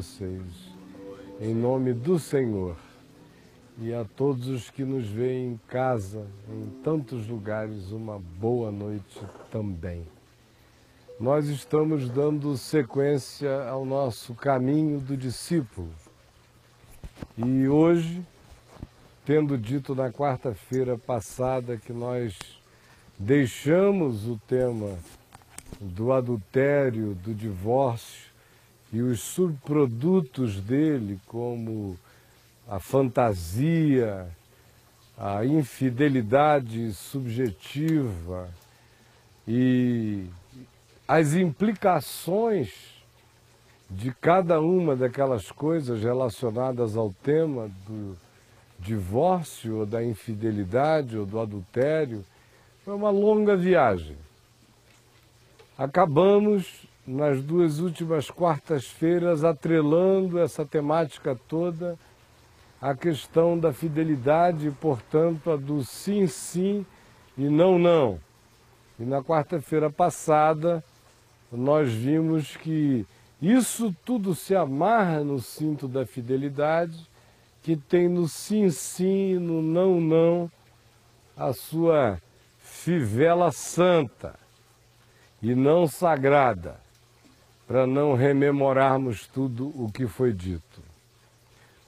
vocês, em nome do Senhor, e a todos os que nos veem em casa, em tantos lugares, uma boa noite também. Nós estamos dando sequência ao nosso caminho do discípulo. E hoje, tendo dito na quarta-feira passada que nós deixamos o tema do adultério, do divórcio e os subprodutos dele, como a fantasia, a infidelidade subjetiva e as implicações de cada uma daquelas coisas relacionadas ao tema do divórcio, ou da infidelidade, ou do adultério, foi uma longa viagem. Acabamos, nas duas últimas quartas-feiras, atrelando essa temática toda à questão da fidelidade, portanto, a do sim, sim e não, não. E na quarta-feira passada, nós vimos que isso tudo se amarra no cinto da fidelidade, que tem no sim, sim e no não, não, a sua fivela santa e não sagrada, para não rememorarmos tudo o que foi dito.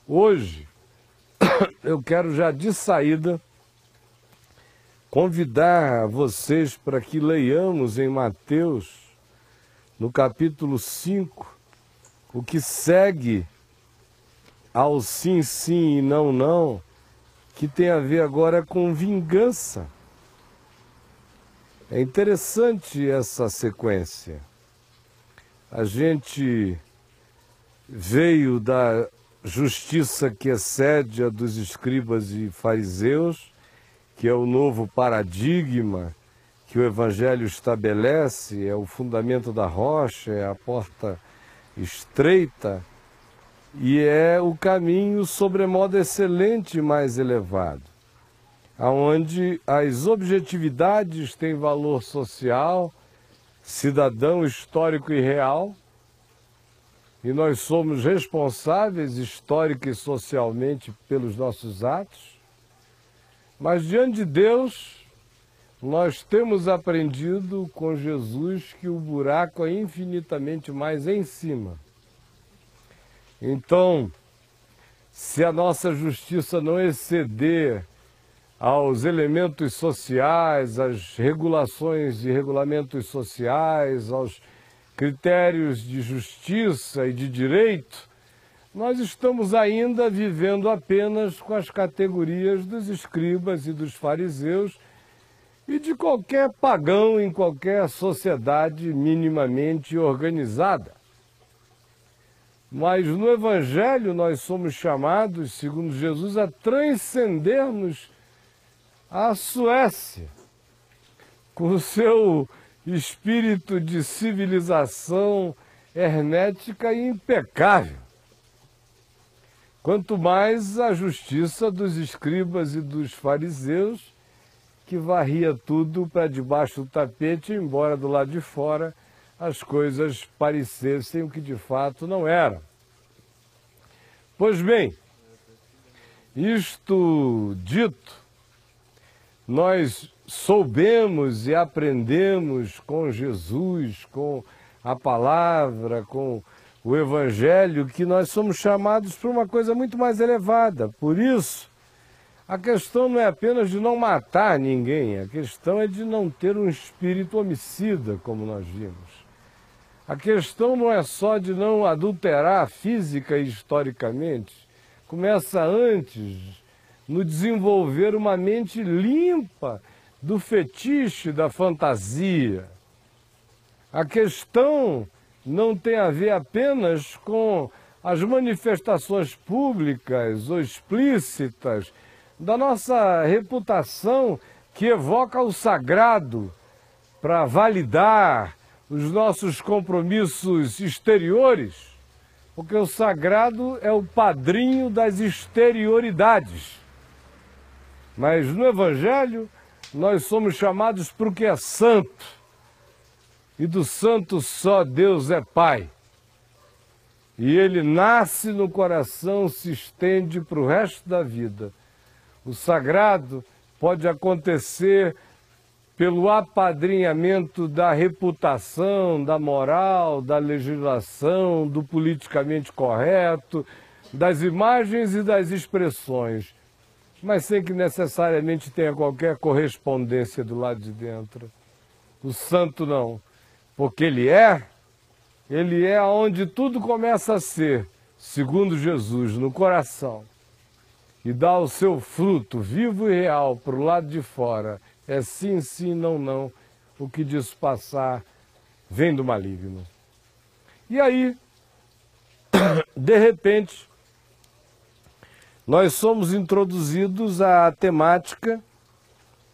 Hoje, eu quero já de saída convidar vocês para que leiamos em Mateus, no capítulo 5, o que segue ao sim, sim e não, não, que tem a ver agora com vingança. É interessante essa sequência. A gente veio da justiça que excede a dos escribas e fariseus, que é o novo paradigma que o Evangelho estabelece, é o fundamento da rocha, é a porta estreita e é o caminho sobremodo excelente e mais elevado, aonde as objetividades têm valor social, cidadão, histórico e real, e nós somos responsáveis histórica e socialmente pelos nossos atos, mas diante de Deus, nós temos aprendido com Jesus que o buraco é infinitamente mais em cima. Então, se a nossa justiça não exceder aos elementos sociais, às regulações e regulamentos sociais, aos critérios de justiça e de direito, nós estamos ainda vivendo apenas com as categorias dos escribas e dos fariseus e de qualquer pagão em qualquer sociedade minimamente organizada. Mas no Evangelho nós somos chamados, segundo Jesus, a transcendermos a Suécia, com o seu espírito de civilização hermética e impecável. Quanto mais a justiça dos escribas e dos fariseus, que varria tudo para debaixo do tapete, embora do lado de fora as coisas parecessem o que de fato não eram. Pois bem, isto dito, nós soubemos e aprendemos com Jesus, com a palavra, com o Evangelho, que nós somos chamados para uma coisa muito mais elevada. Por isso, a questão não é apenas de não matar ninguém, a questão é de não ter um espírito homicida, como nós vimos. A questão não é só de não adulterar física e historicamente, começa antes no desenvolver uma mente limpa do fetiche, da fantasia. A questão não tem a ver apenas com as manifestações públicas ou explícitas da nossa reputação que evoca o sagrado para validar os nossos compromissos exteriores, porque o sagrado é o padrinho das exterioridades. Mas no Evangelho nós somos chamados para o que é santo, e do santo só Deus é Pai. e ele nasce no coração, se estende para o resto da vida. O sagrado pode acontecer pelo apadrinhamento da reputação, da moral, da legislação, do politicamente correto, das imagens e das expressões, mas sem que necessariamente tenha qualquer correspondência do lado de dentro. O santo não, porque ele é onde tudo começa a ser, segundo Jesus, no coração, e dá o seu fruto vivo e real para o lado de fora. É sim, sim, não, não. O que disso passar vem do maligno. E aí, de repente, nós somos introduzidos à temática,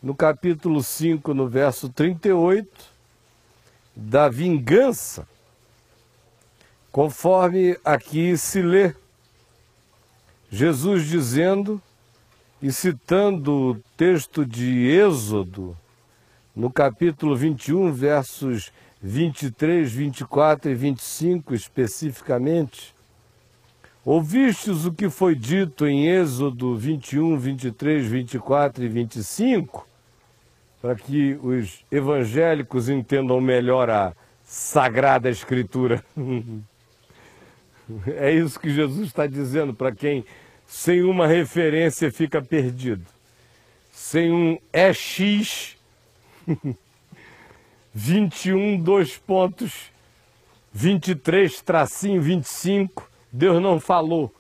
no capítulo 5, no verso 38, da vingança, conforme aqui se lê. Jesus dizendo, e citando o texto de Êxodo, no capítulo 21, versos 23, 24 e 25 especificamente, ouvistes o que foi dito em Êxodo 21, 23, 24 e 25, para que os evangélicos entendam melhor a Sagrada Escritura. É isso que Jesus está dizendo para quem, sem uma referência, fica perdido. Sem um EX 21, 2 pontos, 23, tracinho, 25, Deus não falou.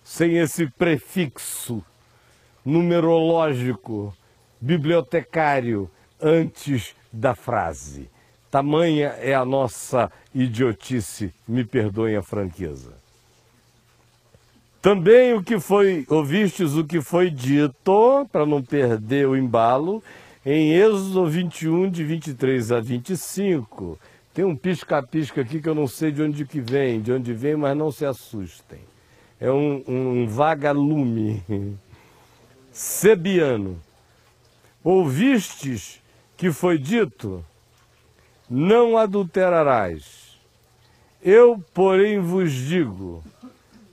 Sem esse prefixo numerológico, bibliotecário, antes da frase. Tamanha é a nossa idiotice, me perdoem a franqueza. Também ouvistes o que foi dito, para não perder o embalo, em Êxodo 21, de 23 a 25. Tem um pisca-pisca aqui que eu não sei de onde vem, mas não se assustem. É um vagalume sebiano. Ouvistes que foi dito? Não adulterarás. Eu, porém, vos digo,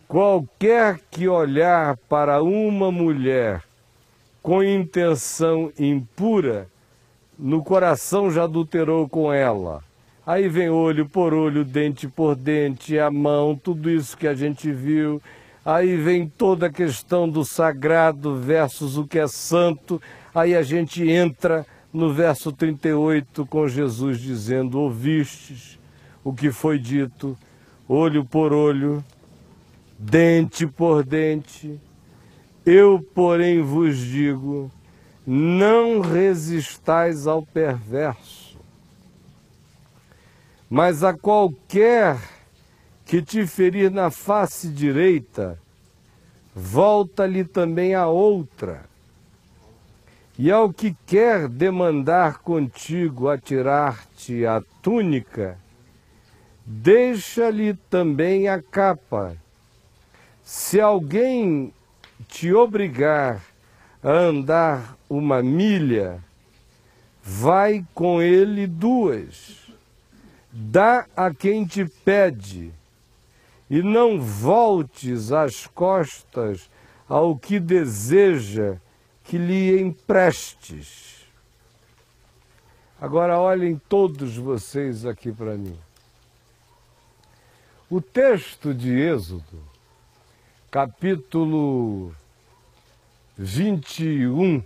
qualquer que olhar para uma mulher com intenção impura, no coração já adulterou com ela. Aí vem olho por olho, dente por dente, a mão, tudo isso que a gente viu. Aí vem toda a questão do sagrado versus o que é santo. Aí a gente entra no verso 38 com Jesus dizendo, ouvistes o que foi dito, olho por olho, dente por dente. Eu, porém, vos digo, não resistais ao perverso, mas a qualquer que te ferir na face direita, volta-lhe também a outra. E ao que quer demandar contigo atirar-te a túnica, deixa-lhe também a capa. Se alguém te obrigar a andar 1 milha, vai com ele 2. Dá a quem te pede, e não voltes as costas ao que deseja que lhe emprestes. Agora olhem todos vocês aqui para mim. O texto de Êxodo, capítulo 21,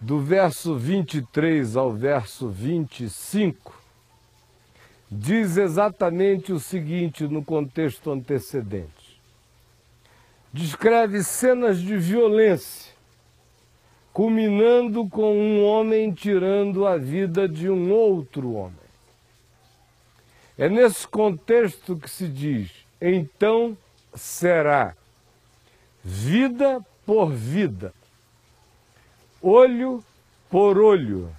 do verso 23 ao verso 25, diz exatamente o seguinte no contexto antecedente. Descreve cenas de violência, culminando com um homem tirando a vida de um outro homem. É nesse contexto que se diz, então será vida por vida, olho por olho,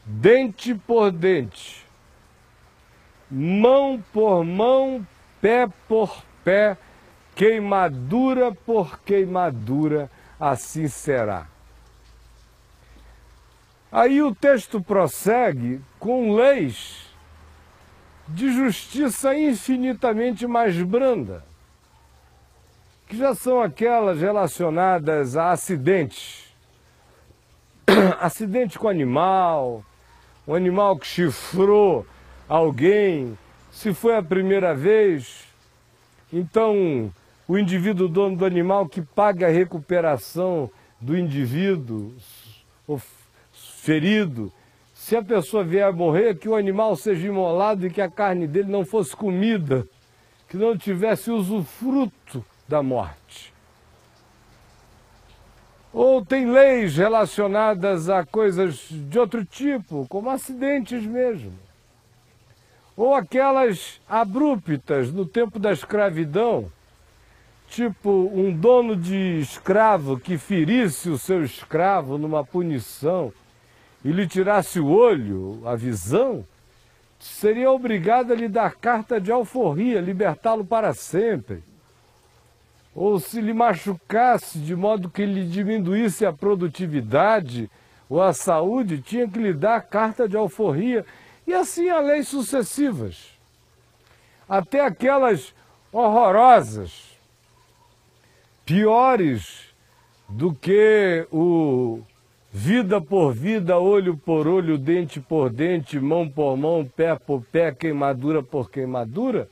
dente por dente, mão por mão, pé por pé, queimadura por queimadura, assim será. Aí o texto prossegue com leis de justiça infinitamente mais branda, que já são aquelas relacionadas a acidentes. Acidente com animal, um animal que chifrou alguém, se foi a primeira vez, então o indivíduo dono do animal que paga a recuperação do indivíduo ferido. Se a pessoa vier a morrer, que o animal seja imolado e que a carne dele não fosse comida, que não tivesse usufruto da morte. Ou tem leis relacionadas a coisas de outro tipo, como acidentes mesmo. Ou aquelas abruptas no tempo da escravidão, tipo um dono de escravo que ferisse o seu escravo numa punição e lhe tirasse o olho, a visão, seria obrigado a lhe dar carta de alforria, libertá-lo para sempre. Ou se lhe machucasse de modo que lhe diminuísse a produtividade ou a saúde, tinha que lhe dar carta de alforria. E assim há leis sucessivas, até aquelas horrorosas, piores do que o vida por vida, olho por olho, dente por dente, mão por mão, pé por pé, queimadura por queimadura,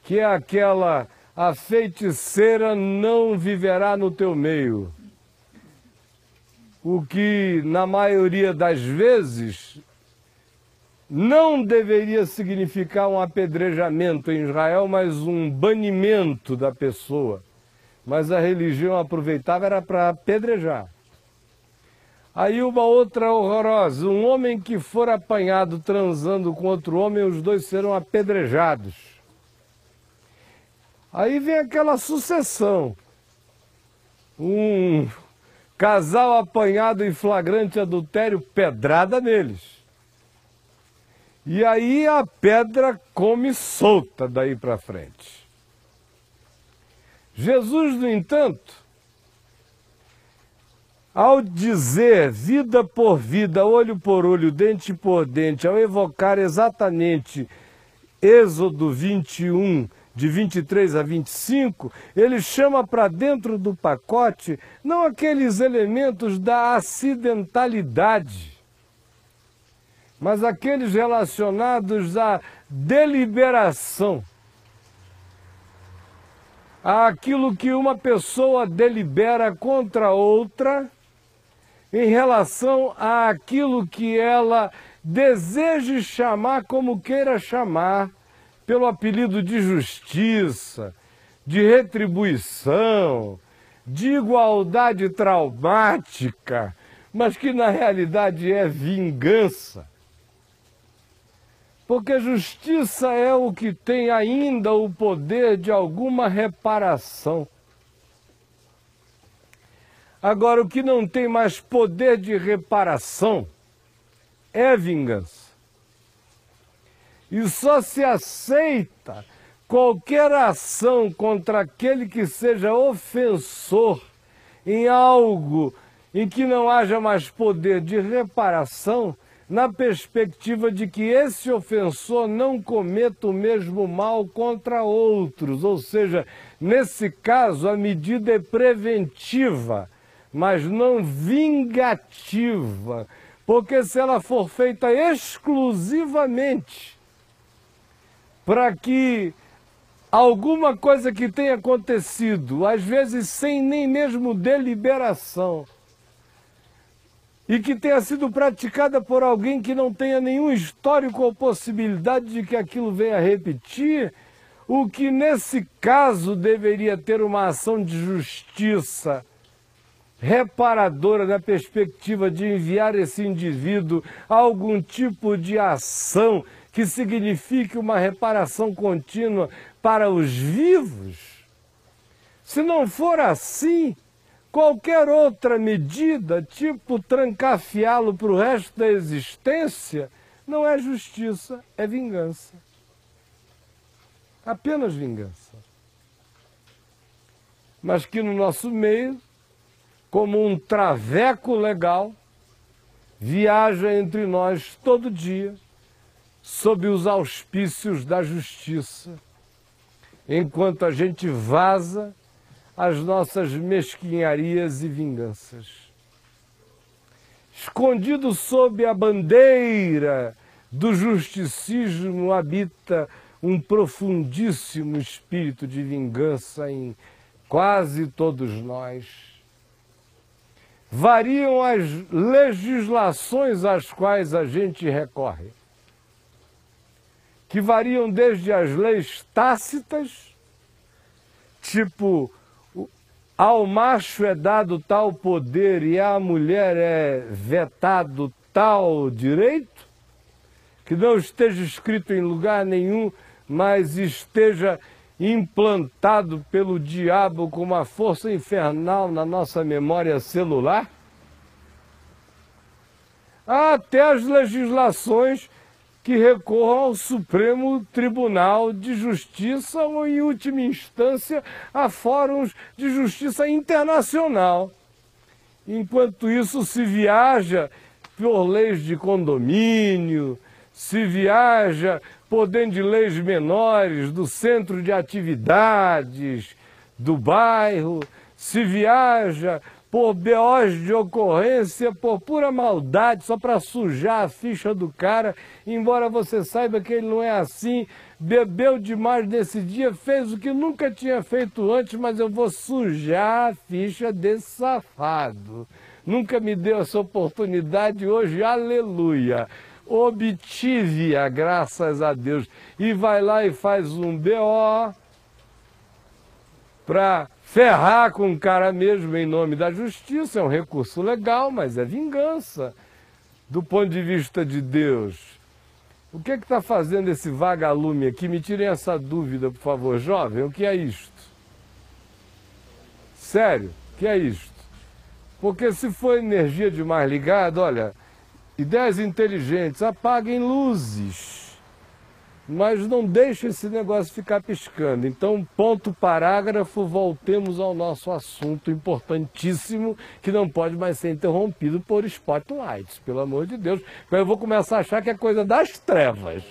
que é aquela: a feiticeira não viverá no teu meio. O que, na maioria das vezes, não deveria significar um apedrejamento em Israel, mas um banimento da pessoa. Mas a religião aproveitava era para apedrejar. Aí uma outra horrorosa: um homem que for apanhado transando com outro homem, os dois serão apedrejados. Aí vem aquela sucessão. Um casal apanhado em flagrante adultério, pedrada neles. E aí a pedra come solta daí para frente. Jesus, no entanto, ao dizer vida por vida, olho por olho, dente por dente, ao evocar exatamente Êxodo 21, de 23 a 25, ele chama para dentro do pacote não aqueles elementos da acidentalidade, mas aqueles relacionados à deliberação, àquilo que uma pessoa delibera contra outra em relação àquilo que ela deseje chamar como queira chamar, pelo apelido de justiça, de retribuição, de igualdade traumática, mas que na realidade é vingança. Porque justiça é o que tem ainda o poder de alguma reparação. Agora, o que não tem mais poder de reparação é vingança. E só se aceita qualquer ação contra aquele que seja ofensor em algo em que não haja mais poder de reparação, na perspectiva de que esse ofensor não cometa o mesmo mal contra outros. Ou seja, nesse caso, a medida é preventiva, mas não vingativa, porque se ela for feita exclusivamente para que alguma coisa que tenha acontecido, às vezes sem nem mesmo deliberação, e que tenha sido praticada por alguém que não tenha nenhum histórico ou possibilidade de que aquilo venha a repetir, o que nesse caso deveria ter uma ação de justiça reparadora na perspectiva de enviar esse indivíduo a algum tipo de ação que signifique uma reparação contínua para os vivos. Se não for assim, qualquer outra medida, tipo trancafiá-lo para o resto da existência, não é justiça, é vingança. Apenas vingança. Mas que no nosso meio, como um traveco legal, viaja entre nós todo dia, sob os auspícios da justiça, enquanto a gente vaza as nossas mesquinharias e vinganças. Escondido sob a bandeira do justicismo habita um profundíssimo espírito de vingança em quase todos nós. Variam as legislações às quais a gente recorre, que variam desde as leis tácitas, tipo, ao macho é dado tal poder e à mulher é vetado tal direito, que não esteja escrito em lugar nenhum, mas esteja implantado pelo diabo com uma força infernal na nossa memória celular. Há até as legislações que recorram ao Supremo Tribunal de Justiça ou, em última instância, a fóruns de justiça internacional. Enquanto isso, se viaja por leis de condomínio, se viaja por dentro de leis menores do centro de atividades do bairro, se viaja por BOs de ocorrência, por pura maldade, só para sujar a ficha do cara, embora você saiba que ele não é assim, bebeu demais nesse dia, fez o que nunca tinha feito antes, mas eu vou sujar a ficha desse safado. Nunca me deu essa oportunidade, hoje, aleluia, obtive-a, graças a Deus, e vai lá e faz um BO para ferrar com o cara mesmo em nome da justiça. É um recurso legal, mas é vingança do ponto de vista de Deus. O que está fazendo esse vagalume aqui? Me tirem essa dúvida, por favor, jovem. O que é isto? Sério, o que é isto? Porque se for energia demais ligada, olha, ideias inteligentes, apaguem luzes, mas não deixe esse negócio ficar piscando. Então, ponto parágrafo, voltemos ao nosso assunto importantíssimo, que não pode mais ser interrompido por spotlights, pelo amor de Deus. Eu vou começar a achar que é coisa das trevas.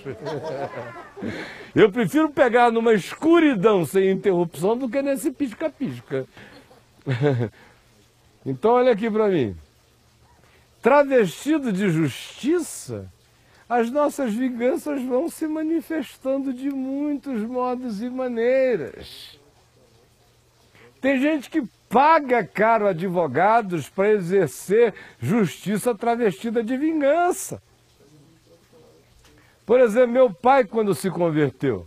Eu prefiro pegar numa escuridão sem interrupção do que nesse pisca-pisca. Então, olha aqui para mim. Travestido de justiça, as nossas vinganças vão se manifestando de muitos modos e maneiras. Tem gente que paga caro advogados para exercer justiça travestida de vingança. Por exemplo, meu pai, quando se converteu,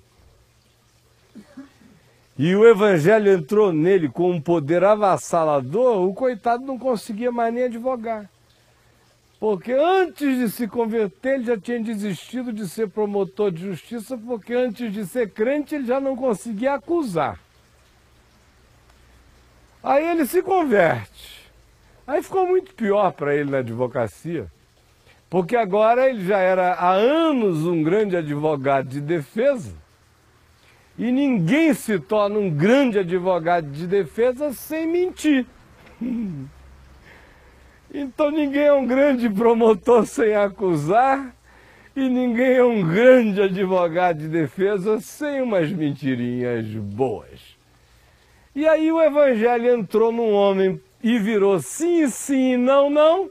e o evangelho entrou nele com um poder avassalador, o coitado não conseguia mais nem advogar. Porque antes de se converter, ele já tinha desistido de ser promotor de justiça, porque antes de ser crente, ele já não conseguia acusar. Aí ele se converte. Aí ficou muito pior para ele na advocacia, porque agora ele já era há anos um grande advogado de defesa, e ninguém se torna um grande advogado de defesa sem mentir. Então ninguém é um grande promotor sem acusar, e ninguém é um grande advogado de defesa sem umas mentirinhas boas. E aí o evangelho entrou num homem e virou sim, sim, não, não.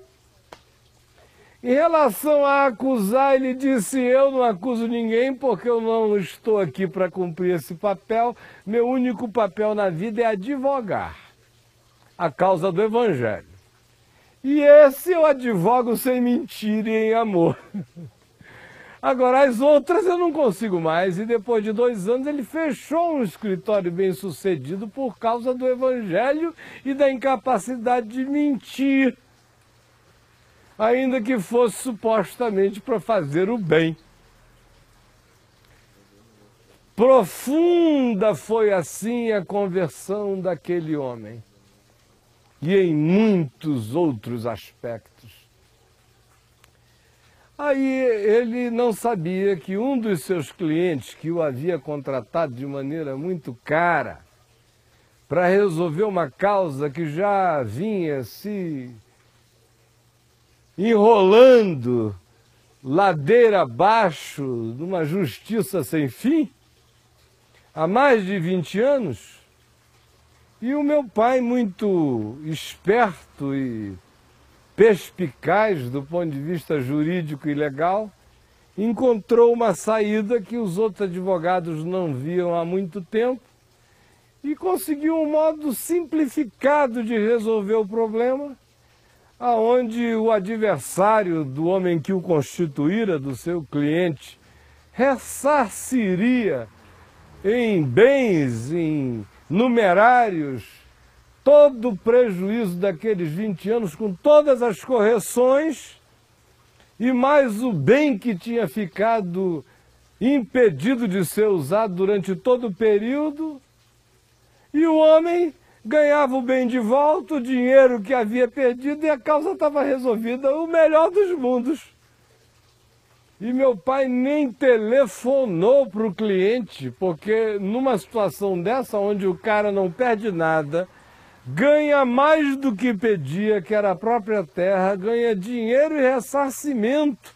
Em relação a acusar, ele disse: eu não acuso ninguém porque eu não estou aqui para cumprir esse papel. Meu único papel na vida é advogar a causa do evangelho. E esse eu advogo sem mentir e em amor. Agora, as outras eu não consigo mais. E depois de 2 anos ele fechou um escritório bem sucedido por causa do evangelho e da incapacidade de mentir, ainda que fosse supostamente para fazer o bem. Profunda foi assim a conversão daquele homem, e em muitos outros aspectos. Aí ele não sabia que um dos seus clientes, que o havia contratado de maneira muito cara para resolver uma causa que já vinha se enrolando ladeira abaixo, numa justiça sem fim, há mais de 20 anos. E o meu pai, muito esperto e perspicaz do ponto de vista jurídico e legal, encontrou uma saída que os outros advogados não viam há muito tempo e conseguiu um modo simplificado de resolver o problema, aonde o adversário do homem que o constituíra, do seu cliente, ressarciria em bens, em numerários, todo o prejuízo daqueles 20 anos, com todas as correções, e mais o bem que tinha ficado impedido de ser usado durante todo o período, e o homem ganhava o bem de volta, o dinheiro que havia perdido, e a causa estava resolvida, o melhor dos mundos. E meu pai nem telefonou para o cliente, porque numa situação dessa, onde o cara não perde nada, ganha mais do que pedia, que era a própria terra, ganha dinheiro e ressarcimento,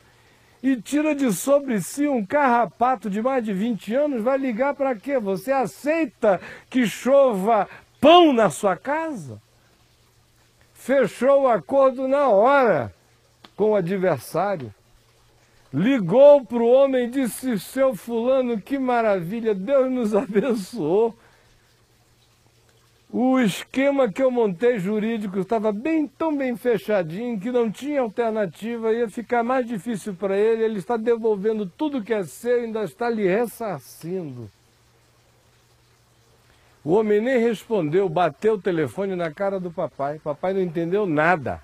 e tira de sobre si um carrapato de mais de 20 anos, vai ligar para quê? Você aceita que chova pão na sua casa? Fechou o acordo na hora com o adversário. Ligou para o homem e disse: seu fulano, que maravilha, Deus nos abençoou. O esquema que eu montei jurídico estava tão bem fechadinho que não tinha alternativa, ia ficar mais difícil para ele, ele está devolvendo tudo que é seu e ainda está lhe ressarcindo. O homem nem respondeu, bateu o telefone na cara do papai, papai não entendeu nada.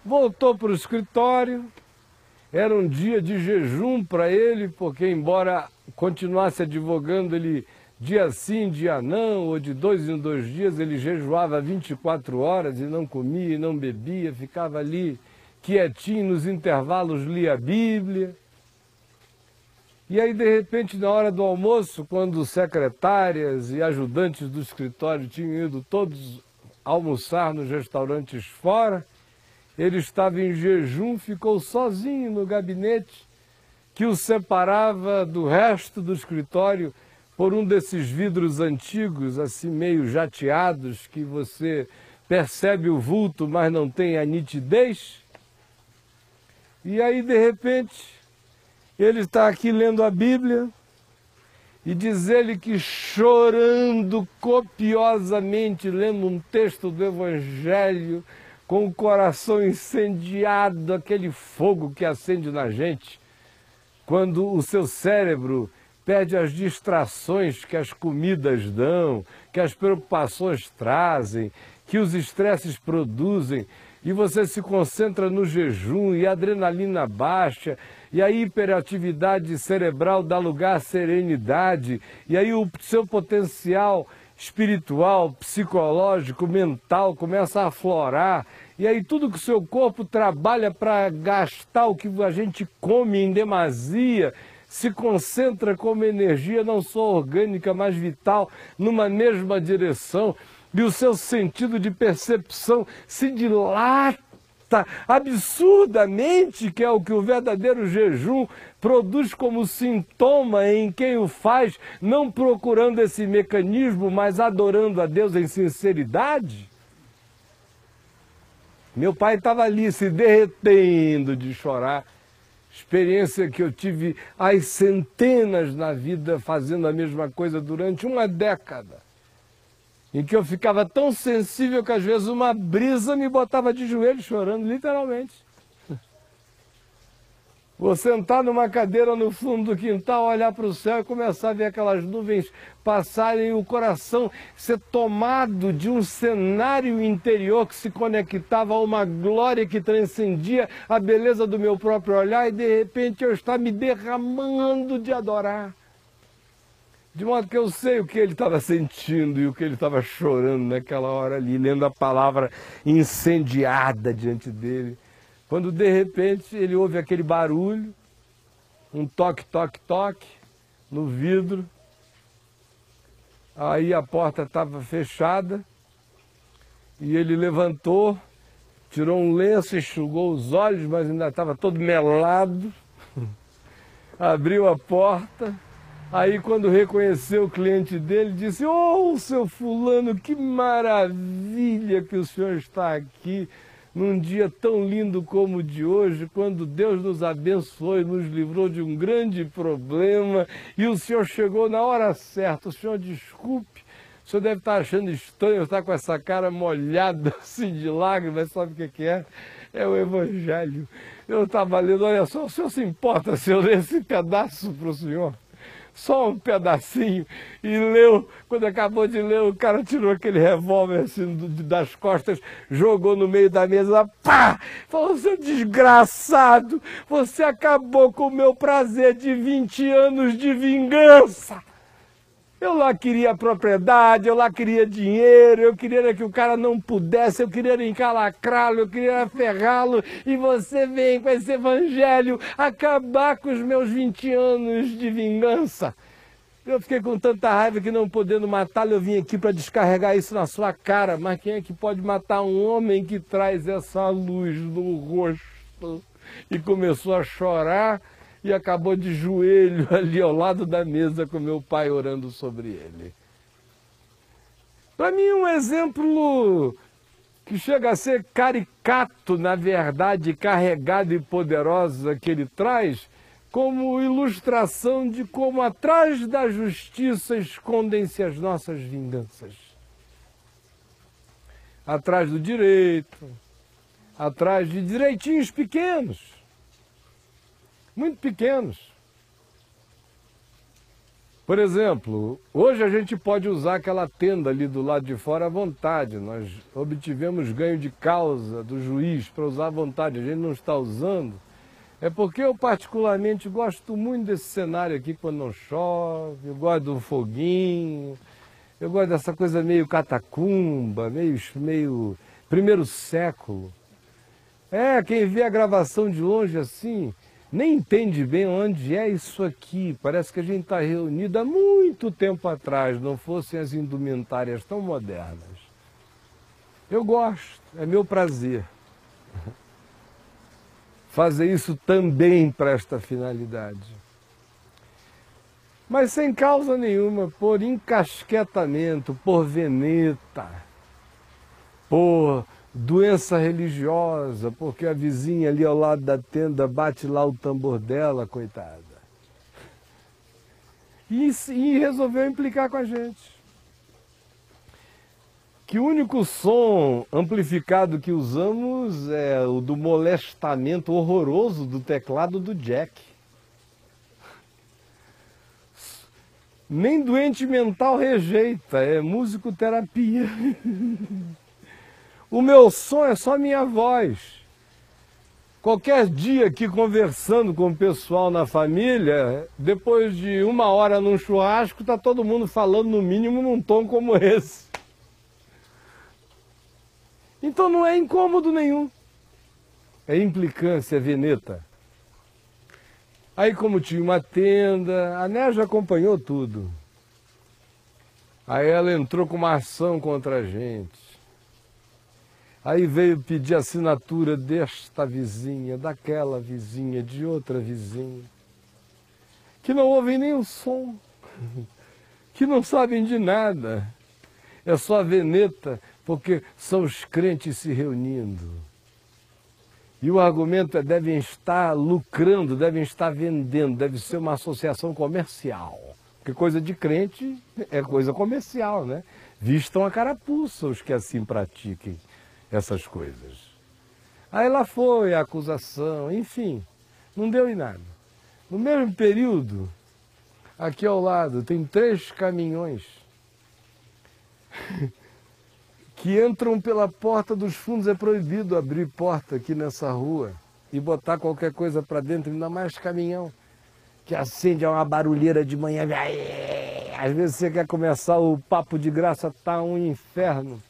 Voltou para o escritório, era um dia de jejum para ele, porque embora continuasse advogando, ele dia sim, dia não, ou de 2 em 2 dias, ele jejuava 24 horas e não comia e não bebia, ficava ali quietinho, nos intervalos lia a Bíblia. E aí, de repente, na hora do almoço, quando secretárias e ajudantes do escritório tinham ido todos almoçar nos restaurantes fora, ele estava em jejum, ficou sozinho no gabinete que o separava do resto do escritório por um desses vidros antigos, assim meio jateados, que você percebe o vulto, mas não tem a nitidez. E aí, de repente, ele está aqui lendo a Bíblia e diz ele que chorando copiosamente, lendo um texto do Evangelho, com o coração incendiado, aquele fogo que acende na gente, quando o seu cérebro perde as distrações que as comidas dão, que as preocupações trazem, que os estresses produzem, e você se concentra no jejum e a adrenalina baixa, e a hiperatividade cerebral dá lugar à serenidade, e aí o seu potencial espiritual, psicológico, mental começa a aflorar, e aí tudo que o seu corpo trabalha para gastar o que a gente come em demasia, se concentra como energia não só orgânica, mas vital, numa mesma direção, e o seu sentido de percepção se dilata absurdamente, que é o que o verdadeiro jejum produz como sintoma em quem o faz, não procurando esse mecanismo, mas adorando a Deus em sinceridade. Meu pai estava ali se derretendo de chorar, experiência que eu tive às centenas na vida, fazendo a mesma coisa durante uma década, em que eu ficava tão sensível que às vezes uma brisa me botava de joelhos chorando, literalmente. Vou sentar numa cadeira no fundo do quintal, olhar para o céu e começar a ver aquelas nuvens passarem e o coração ser tomado de um cenário interior que se conectava a uma glória que transcendia a beleza do meu próprio olhar e de repente eu estar me derramando de adorar. De modo que eu sei o que ele estava sentindo e o que ele estava chorando naquela hora ali, lendo a palavra incendiada diante dele. Quando de repente ele ouve aquele barulho, um toque, toque, toque no vidro. Aí a porta estava fechada e ele levantou, tirou um lenço, enxugou os olhos, mas ainda estava todo melado, abriu a porta, aí quando reconheceu o cliente dele, disse: "Ô, seu fulano, que maravilha que o senhor está aqui, num dia tão lindo como o de hoje, quando Deus nos abençoou e nos livrou de um grande problema, e o senhor chegou na hora certa. O senhor, desculpe, o senhor deve estar achando estranho, eu estar com essa cara molhada assim de lágrimas, sabe o que é? É o Evangelho. Eu estava lendo, olha só, o senhor se importa se eu ler esse pedaço para o senhor? Só um pedacinho", e leu. Quando acabou de ler, o cara tirou aquele revólver assim das costas, jogou no meio da mesa, pá! Falou: "Seu desgraçado, você acabou com o meu prazer de 20 anos de vingança. Eu lá queria propriedade, eu lá queria dinheiro, eu queria que o cara não pudesse, eu queria encalacrá-lo, eu queria ferrá-lo, e você vem com esse evangelho acabar com os meus 20 anos de vingança." Eu fiquei com tanta raiva que, não podendo matá-lo, eu vim aqui para descarregar isso na sua cara. Mas quem é que pode matar um homem que traz essa luz no rosto? E começou a chorar e acabou de joelho ali ao lado da mesa com meu pai orando sobre ele. Para mim, um exemplo que chega a ser caricato, na verdade, carregado e poderosa, que ele traz como ilustração de como atrás da justiça escondem-se as nossas vinganças. Atrás do direito, atrás de direitinhos pequenos, muito pequenos. Por exemplo, hoje a gente pode usar aquela tenda ali do lado de fora à vontade. Nós obtivemos ganho de causa do juiz para usar à vontade. A gente não está usando. É porque eu particularmente gosto muito desse cenário aqui quando não chove. Eu gosto do foguinho. Eu gosto dessa coisa meio catacumba, meio primeiro século. Quem vê a gravação de longe assim nem entende bem onde é isso aqui. Parece que a gente está reunido há muito tempo atrás, não fossem as indumentárias tão modernas. Eu gosto, é meu prazer fazer isso também para esta finalidade. Mas sem causa nenhuma, por encasquetamento, por veneta, por doença religiosa, porque a vizinha ali ao lado da tenda bate lá o tambor dela, coitada. E resolveu implicar com a gente. Que o único som amplificado que usamos é o do molestamento horroroso do teclado do Jack. Nem doente mental rejeita, é musicoterapia. O meu som é só minha voz. Qualquer dia aqui conversando com o pessoal na família, depois de 1 hora num churrasco, está todo mundo falando no mínimo num tom como esse. Então não é incômodo nenhum. É implicância, é veneta. Aí, como tinha uma tenda, a Négia acompanhou tudo. Aí ela entrou com uma ação contra a gente. Aí veio pedir assinatura desta vizinha, daquela vizinha, de outra vizinha, que não ouvem nem o som, que não sabem de nada. É só veneta, porque são os crentes se reunindo. E o argumento é: devem estar lucrando, devem estar vendendo, deve ser uma associação comercial. Porque coisa de crente é coisa comercial, né? Vistam a carapuça os que assim pratiquem essas coisas. Aí lá foi a acusação, enfim, não deu em nada. No mesmo período, aqui ao lado, tem 3 caminhões que entram pela porta dos fundos. É proibido abrir porta aqui nessa rua e botar qualquer coisa para dentro, ainda mais caminhão, que acende uma barulheira de manhã. Às vezes você quer começar o papo de graça, tá um inferno.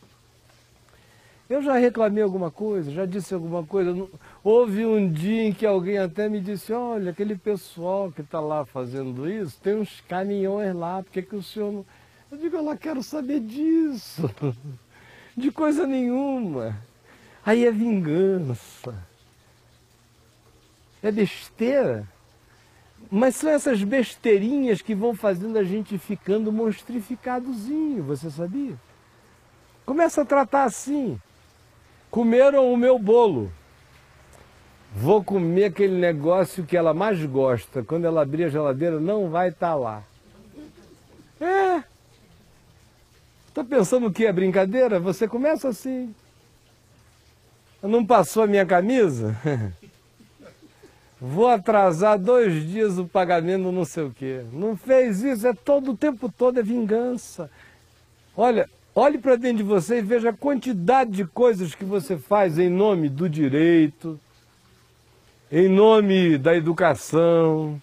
Eu já reclamei alguma coisa, já disse alguma coisa. Houve um dia em que alguém até me disse: olha, aquele pessoal que está lá fazendo isso, tem uns caminhões lá, por que o senhor não... Eu digo: eu lá quero saber disso, de coisa nenhuma. Aí é vingança. É besteira. Mas são essas besteirinhas que vão fazendo a gente ficando monstrificadozinho, você sabia? Começa a tratar assim. Comeram o meu bolo. Vou comer aquele negócio que ela mais gosta. Quando ela abrir a geladeira, não vai estar lá. É. Tá pensando que é brincadeira? Você começa assim. Não passou a minha camisa? Vou atrasar 2 dias o pagamento, não sei o quê. Não fez isso, é todo o tempo todo, é vingança. Olha, olhe para dentro de você e veja a quantidade de coisas que você faz em nome do direito, em nome da educação,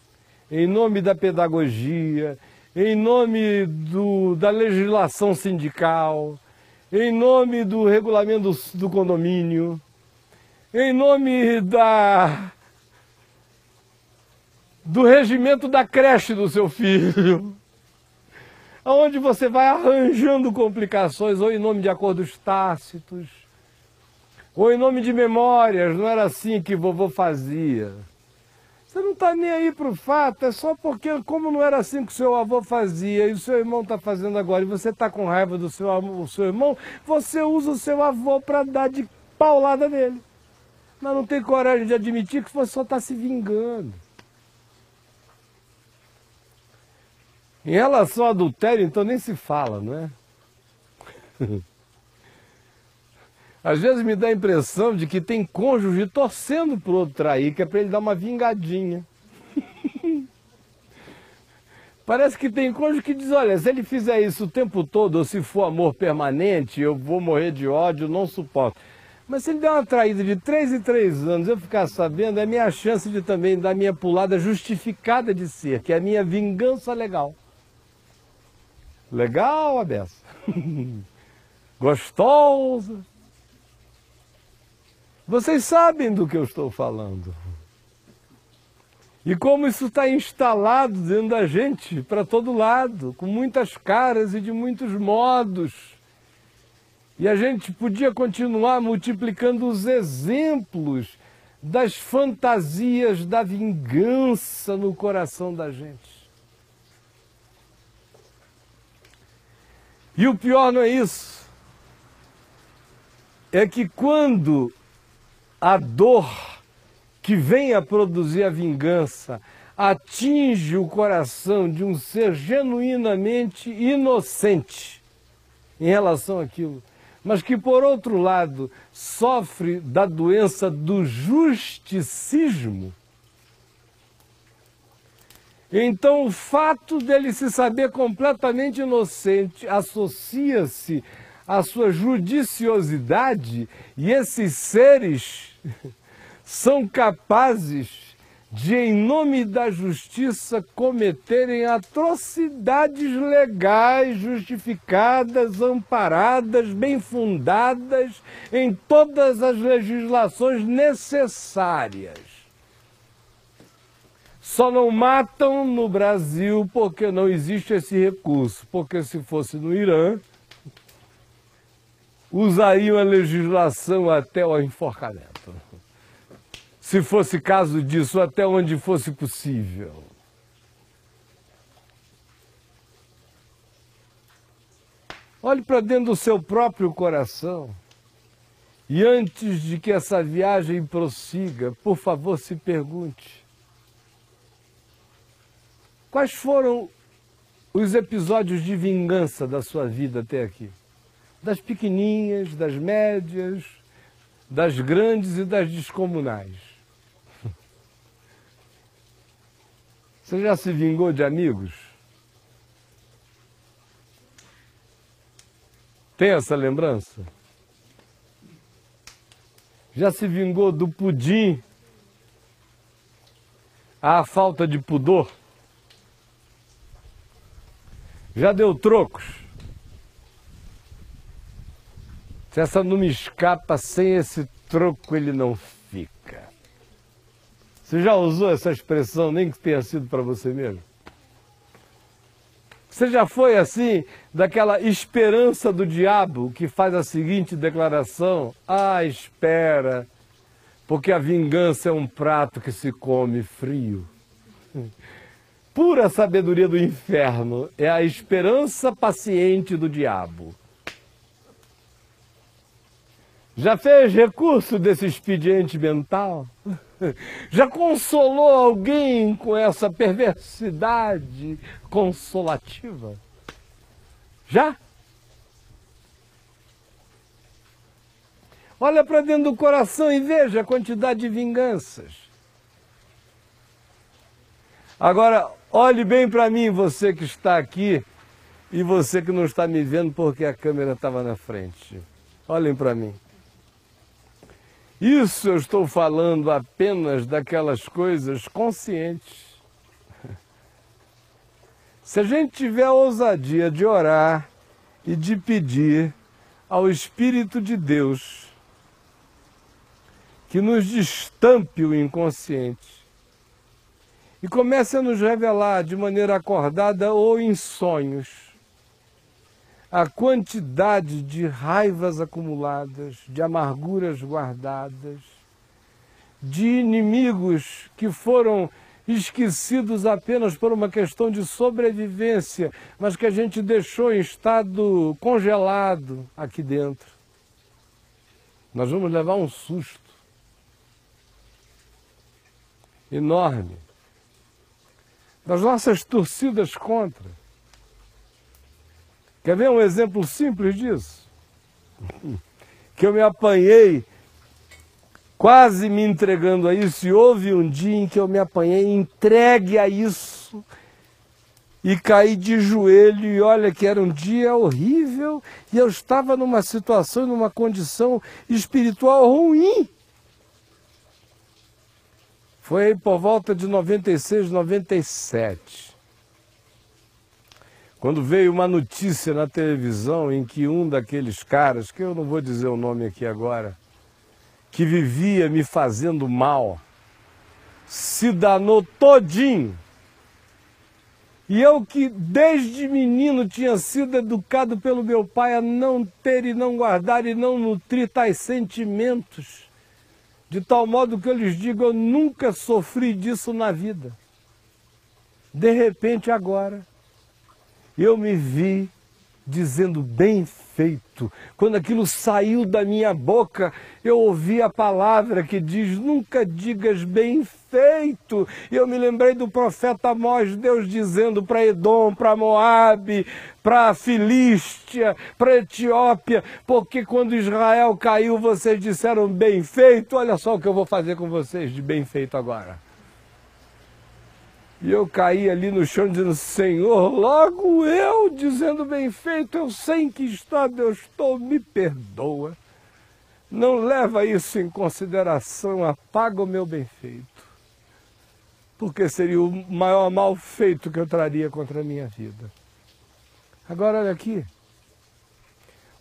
em nome da pedagogia, em nome da legislação sindical, em nome do regulamento do condomínio, em nome do regimento da creche do seu filho, onde você vai arranjando complicações, ou em nome de acordos tácitos, ou em nome de memórias, não era assim que vovô fazia. Você não está nem aí para o fato, é só porque, como não era assim que o seu avô fazia, e o seu irmão está fazendo agora, e você está com raiva do seu irmão, você usa o seu avô para dar de paulada nele. Mas não tem coragem de admitir que você só está se vingando. Em relação ao adultério, então nem se fala, não é? Às vezes me dá a impressão de que tem cônjuge torcendo pro outro trair, que é para ele dar uma vingadinha. Parece que tem cônjuge que diz, olha, se ele fizer isso o tempo todo, ou se for amor permanente, eu vou morrer de ódio, não suporto. Mas se ele der uma traída de 3 em 3 anos, eu ficar sabendo, é minha chance de também dar minha pulada justificada de ser, que é a minha vingança legal. Legal, a beça. Gostosa. Vocês sabem do que eu estou falando. E como isso está instalado dentro da gente, para todo lado, com muitas caras e de muitos modos. E a gente podia continuar multiplicando os exemplos das fantasias da vingança no coração da gente. E o pior não é isso. É que quando a dor que vem a produzir a vingança atinge o coração de um ser genuinamente inocente em relação àquilo, mas que, por outro lado, sofre da doença do justicismo, então o fato dele se saber completamente inocente associa-se à sua judiciosidade, e esses seres são capazes de, em nome da justiça, cometerem atrocidades legais, justificadas, amparadas, bem fundadas em todas as legislações necessárias. Só não matam no Brasil porque não existe esse recurso, porque se fosse no Irã, usariam a legislação até o enforcamento. Se fosse caso disso, até onde fosse possível. Olhe para dentro do seu próprio coração e, antes de que essa viagem prossiga, por favor, se pergunte: quais foram os episódios de vingança da sua vida até aqui? Das pequeninhas, das médias, das grandes e das descomunais. Você já se vingou de amigos? Tem essa lembrança? Já se vingou do pudim à falta de pudor? Já deu trocos? Se essa não me escapa, sem esse troco ele não fica. Você já usou essa expressão, nem que tenha sido para você mesmo? Você já foi assim, daquela esperança do diabo que faz a seguinte declaração: ah, espera, porque a vingança é um prato que se come frio. Pura sabedoria do inferno, é a esperança paciente do diabo. Já fez recurso desse expediente mental? Já consolou alguém com essa perversidade consolativa? Já? Olha para dentro do coração e veja a quantidade de vinganças. Agora, olhe bem para mim, você que está aqui e você que não está me vendo porque a câmera estava na frente. Olhem para mim. Isso eu estou falando apenas daquelas coisas conscientes. Se a gente tiver a ousadia de orar e de pedir ao Espírito de Deus que nos destampe o inconsciente e comece a nos revelar de maneira acordada ou em sonhos a quantidade de raivas acumuladas, de amarguras guardadas, de inimigos que foram esquecidos apenas por uma questão de sobrevivência, mas que a gente deixou em estado congelado aqui dentro. Nós vamos levar um susto enorme das nossas torcidas contra. Quer ver um exemplo simples disso? Que eu me apanhei quase me entregando a isso, e houve um dia em que eu me apanhei entregue a isso e caí de joelho, e olha que era um dia horrível e eu estava numa situação, numa condição espiritual ruim. Foi aí por volta de 96, 97. Quando veio uma notícia na televisão em que um daqueles caras, que eu não vou dizer o nome aqui agora, que vivia me fazendo mal, se danou todinho. E eu que desde menino tinha sido educado pelo meu pai a não ter e não guardar e não nutrir tais sentimentos, de tal modo que eu lhes digo, eu nunca sofri disso na vida. De repente agora, eu me vi dizendo bem feito. Quando aquilo saiu da minha boca, eu ouvi a palavra que diz, nunca digas bem feito. E eu me lembrei do profeta Amós, Deus dizendo para Edom, para Moabe, para a Filístia, para a Etiópia, porque quando Israel caiu, vocês disseram bem feito. Olha só o que eu vou fazer com vocês de bem feito agora. E eu caí ali no chão dizendo, Senhor, logo eu dizendo bem feito, eu sei em que estado eu estou, me perdoa. Não leva isso em consideração, apaga o meu bem feito. Porque seria o maior mal feito que eu traria contra a minha vida. Agora olha aqui,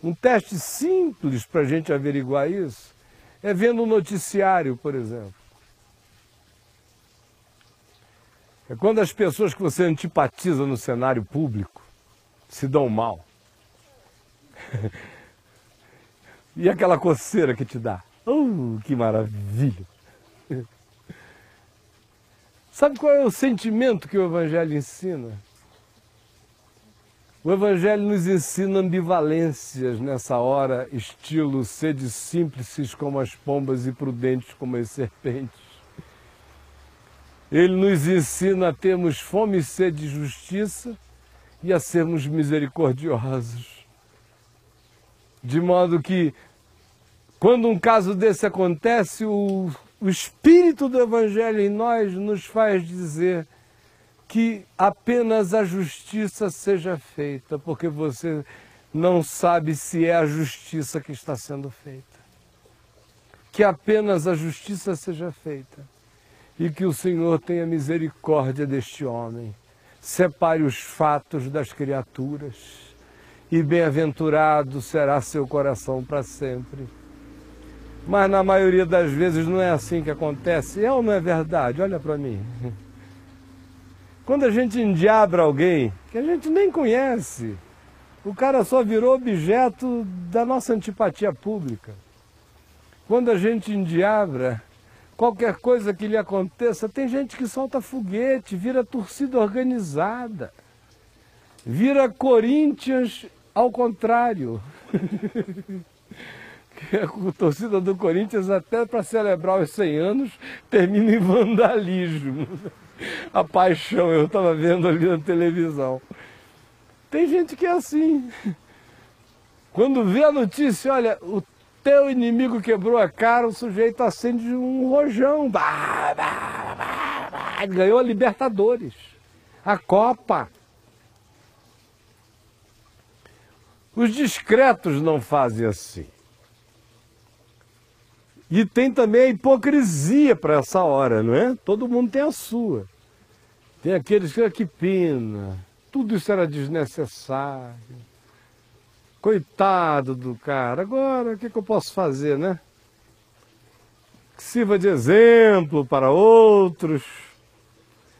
um teste simples para a gente averiguar isso é vendo um noticiário, por exemplo. É quando as pessoas que você antipatiza no cenário público se dão mal. E aquela coceira que te dá. Que maravilha! Sabe qual é o sentimento que o Evangelho ensina? O Evangelho nos ensina ambivalências nessa hora, estilo sede simples como as pombas e prudentes como as serpentes. Ele nos ensina a termos fome e sede de justiça e a sermos misericordiosos. De modo que, quando um caso desse acontece, o Espírito do Evangelho em nós nos faz dizer que apenas a justiça seja feita, porque você não sabe se é a justiça que está sendo feita. Que apenas a justiça seja feita. E que o Senhor tenha misericórdia deste homem, separe os fatos das criaturas, e bem-aventurado será seu coração para sempre. Mas na maioria das vezes não é assim que acontece, é ou não é verdade? Olha para mim. Quando a gente endiabra alguém que a gente nem conhece, o cara só virou objeto da nossa antipatia pública. Quando a gente endiabra, qualquer coisa que lhe aconteça, tem gente que solta foguete, vira torcida organizada, vira Corinthians ao contrário. A torcida do Corinthians, até para celebrar os 100 anos, termina em vandalismo. A paixão, eu estava vendo ali na televisão. Tem gente que é assim. Quando vê a notícia, olha, o teu inimigo quebrou a cara, o sujeito acende um rojão. Ganhou a Libertadores, a Copa. Os discretos não fazem assim. E tem também a hipocrisia para essa hora, não é? Todo mundo tem a sua. Tem aqueles que pena, tudo isso era desnecessário. Coitado do cara, agora o que eu posso fazer, né? Que sirva de exemplo para outros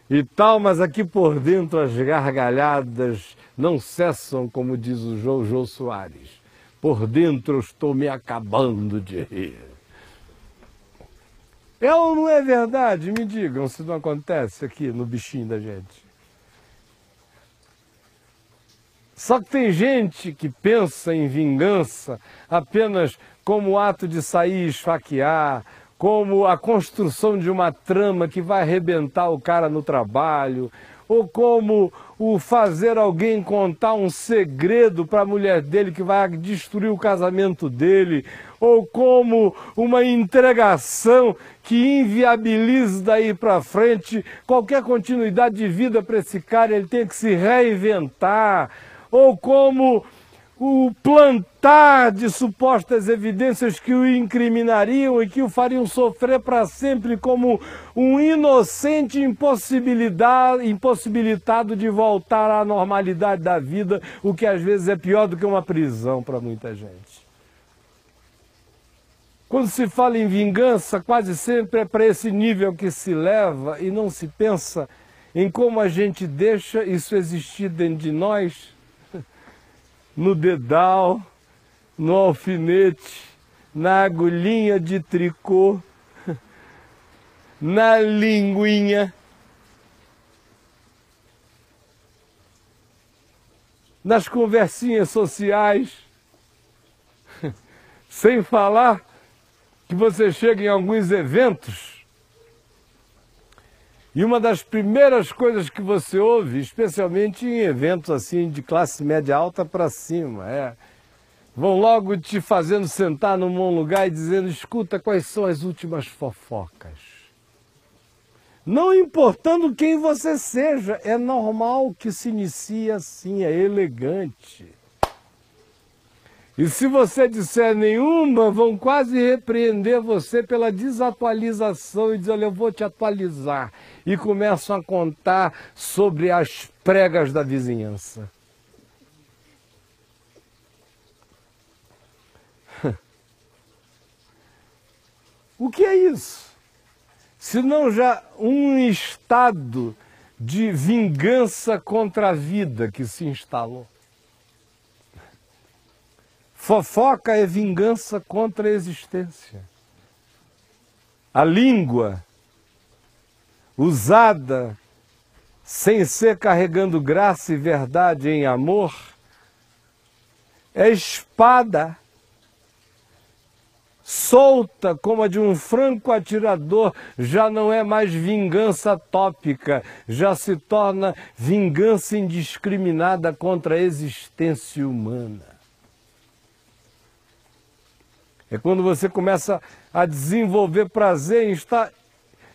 e tal, mas aqui por dentro as gargalhadas não cessam, como diz o Jojo Soares. Por dentro eu estou me acabando de rir. É ou não é verdade? Me digam se não acontece aqui no bichinho da gente. Só que tem gente que pensa em vingança apenas como ato de sair e esfaquear, como a construção de uma trama que vai arrebentar o cara no trabalho, ou como o fazer alguém contar um segredo para a mulher dele que vai destruir o casamento dele, ou como uma entregação que inviabiliza daí para frente qualquer continuidade de vida para esse cara, ele tem que se reinventar, ou como o plantar de supostas evidências que o incriminariam e que o fariam sofrer para sempre como um inocente impossibilitado de voltar à normalidade da vida, o que às vezes é pior do que uma prisão para muita gente. Quando se fala em vingança, quase sempre é para esse nível que se leva e não se pensa em como a gente deixa isso existir dentro de nós, no dedal, no alfinete, na agulhinha de tricô, na linguinha, nas conversinhas sociais, sem falar que você chega em alguns eventos e uma das primeiras coisas que você ouve, especialmente em eventos assim de classe média alta para cima, vão logo te fazendo sentar num bom lugar e dizendo, escuta, quais são as últimas fofocas? Não importando quem você seja, é normal que se inicie assim, é elegante. E se você disser nenhuma, vão quase repreender você pela desatualização e dizer, olha, eu vou te atualizar. E começam a contar sobre as pregas da vizinhança. O que é isso? Se não já um estado de vingança contra a vida que se instalou. Fofoca é vingança contra a existência. A língua, usada sem ser carregando graça e verdade em amor, é espada, solta como a de um franco atirador, já não é mais vingança tópica, já se torna vingança indiscriminada contra a existência humana. É quando você começa a desenvolver prazer em estar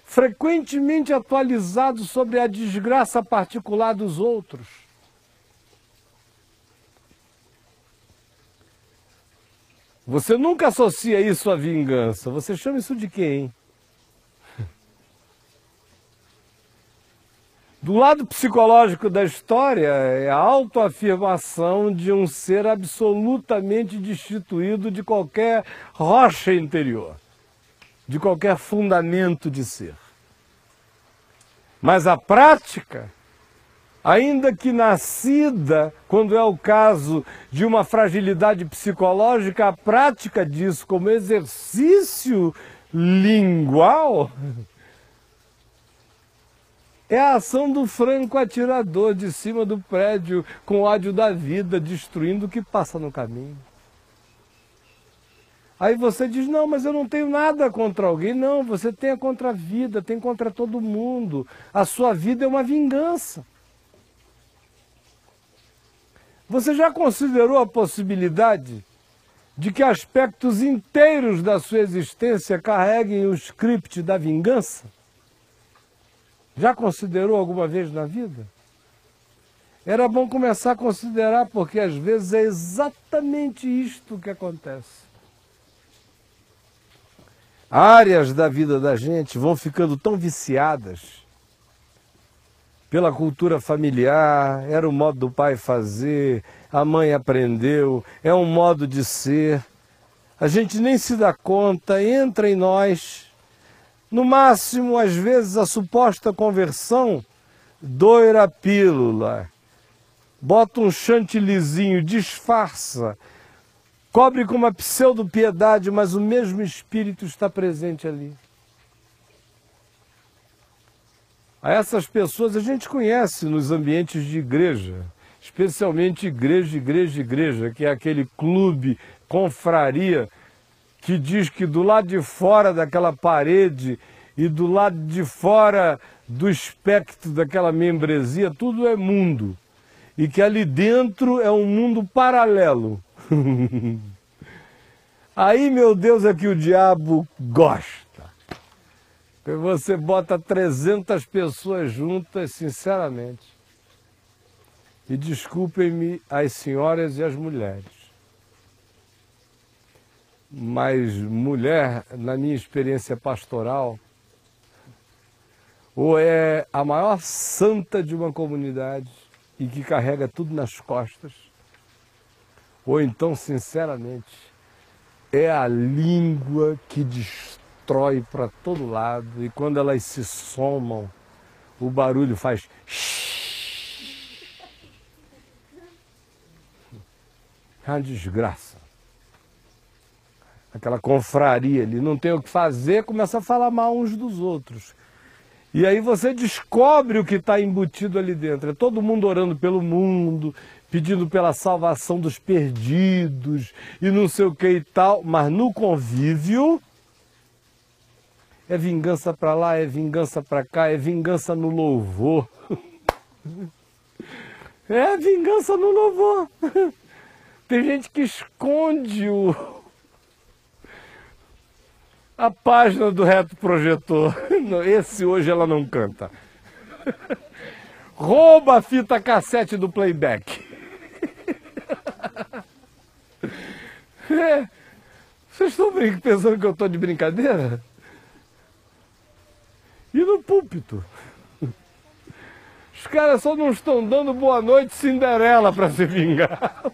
frequentemente atualizado sobre a desgraça particular dos outros. Você nunca associa isso à vingança. Você chama isso de quê, hein? Do lado psicológico da história, é a autoafirmação de um ser absolutamente destituído de qualquer rocha interior, de qualquer fundamento de ser. Mas a prática ainda que nascida, quando é o caso de uma fragilidade psicológica, a prática disso como exercício lingual é a ação do franco atirador de cima do prédio com ódio da vida, destruindo o que passa no caminho. Aí você diz, não, mas eu não tenho nada contra alguém. Não, você tem contra a vida, tem contra todo mundo. A sua vida é uma vingança. Você já considerou a possibilidade de que aspectos inteiros da sua existência carreguem o script da vingança? Já considerou alguma vez na vida? Era bom começar a considerar, porque às vezes é exatamente isto que acontece. Áreas da vida da gente vão ficando tão viciadas pela cultura familiar, era o modo do pai fazer, a mãe aprendeu, é um modo de ser. A gente nem se dá conta, entra em nós. No máximo, às vezes, a suposta conversão doira a pílula, bota um chantilizinho, disfarça, cobre com uma pseudo-piedade, mas o mesmo espírito está presente ali. A essas pessoas a gente conhece nos ambientes de igreja, especialmente igreja, que é aquele clube, confraria, que diz que do lado de fora daquela parede e do lado de fora do espectro daquela membresia, tudo é mundo. E que ali dentro é um mundo paralelo. Aí, meu Deus, é que o diabo gosta. Você bota 300 pessoas juntas, sinceramente. E desculpem-me as senhoras e as mulheres. Mas mulher, na minha experiência pastoral, ou é a maior santa de uma comunidade e que carrega tudo nas costas, ou então, sinceramente, é a língua que destrói para todo lado, e quando elas se somam, o barulho faz é uma desgraça. Aquela confraria ali, não tem o que fazer, começa a falar mal uns dos outros. E aí você descobre o que está embutido ali dentro. É todo mundo orando pelo mundo, pedindo pela salvação dos perdidos e não sei o que e tal, mas no convívio é vingança para lá, é vingança para cá, é vingança no louvor. É vingança no louvor. Tem gente que esconde a página do reto projetor. Esse hoje ela não canta. Rouba a fita cassete do playback. Vocês estão pensando que eu estou de brincadeira? E no púlpito? Os caras só não estão dando boa noite Cinderela para se vingar.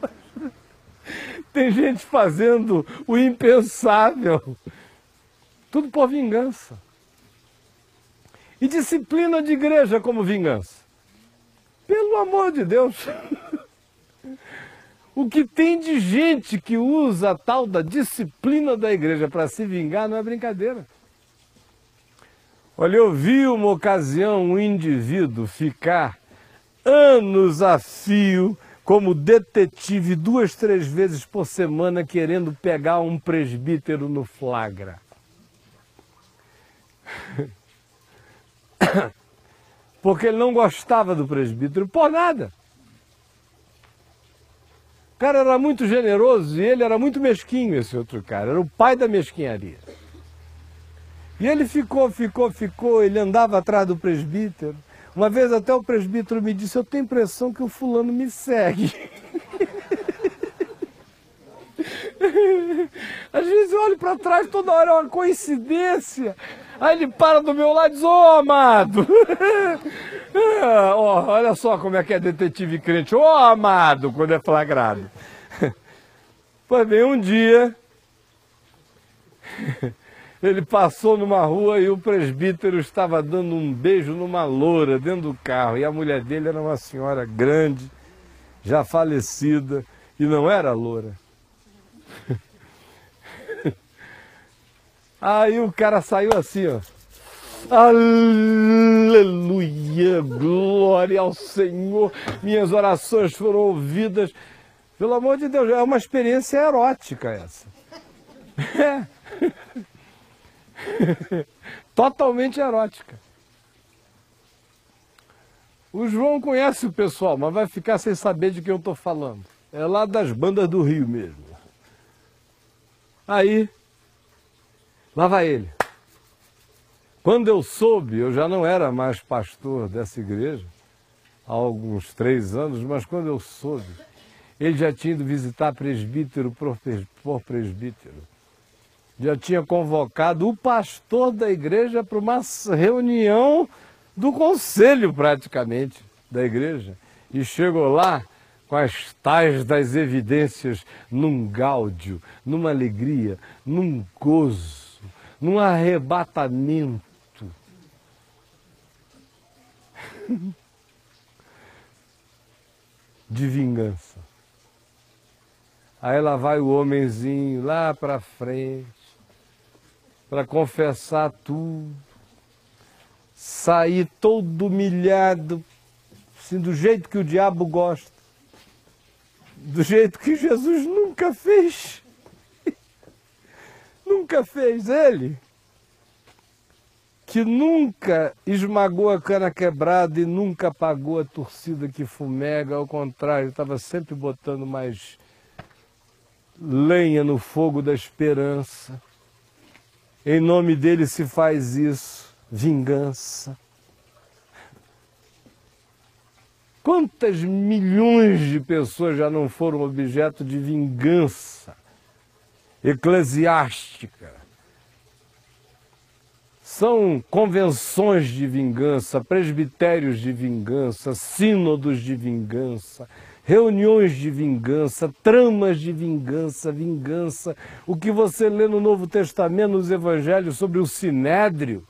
Tem gente fazendo o impensável. Tudo por vingança. E disciplina de igreja como vingança. Pelo amor de Deus. O que tem de gente que usa a tal da disciplina da igreja para se vingar não é brincadeira. Olha, eu vi uma ocasião um indivíduo ficar anos a fio como detetive 2, 3 vezes por semana querendo pegar um presbítero no flagra. Porque ele não gostava do presbítero por nada. O cara era muito generoso e ele era muito mesquinho, esse outro cara. Era o pai da mesquinharia. E ele ficou, ele andava atrás do presbítero. Uma vez até o presbítero me disse, eu tenho a impressão que o fulano me segue. Às vezes eu olho para trás, toda hora é uma coincidência. Aí ele para do meu lado e diz, ô amado, olha só como é que é detetive crente, ô amado, quando é flagrado. Pois bem, um dia, Ele passou numa rua e o presbítero estava dando um beijo numa loura dentro do carro. E a mulher dele era uma senhora grande, já falecida, e não era loura. Aí o cara saiu assim, ó. Aleluia, glória ao Senhor, minhas orações foram ouvidas. Pelo amor de Deus, é uma experiência erótica essa. É. Totalmente erótica. O João conhece o pessoal, mas vai ficar sem saber de quem eu estou falando. É lá das bandas do Rio mesmo. Aí, lá vai ele. Quando eu soube, eu já não era mais pastor dessa igreja, há alguns 3 anos, mas quando eu soube, ele já tinha ido visitar presbítero por presbítero. Já tinha convocado o pastor da igreja para uma reunião do conselho, praticamente, da igreja. E chegou lá com as tais das evidências num gáudio, numa alegria, num gozo, num arrebatamento. De vingança. Aí lá vai o homenzinho lá para frente, para confessar tudo, sair todo humilhado, assim, do jeito que o diabo gosta, do jeito que Jesus nunca fez. Nunca fez ele, que nunca esmagou a cana quebrada e nunca apagou a torcida que fumega, ao contrário, estava sempre botando mais lenha no fogo da esperança. Em nome dele se faz isso, vingança. Quantas milhões de pessoas já não foram objeto de vingança eclesiástica? São convenções de vingança, presbitérios de vingança, sínodos de vingança, reuniões de vingança, tramas de vingança, vingança. O que você lê no Novo Testamento, nos Evangelhos, sobre o Sinédrio,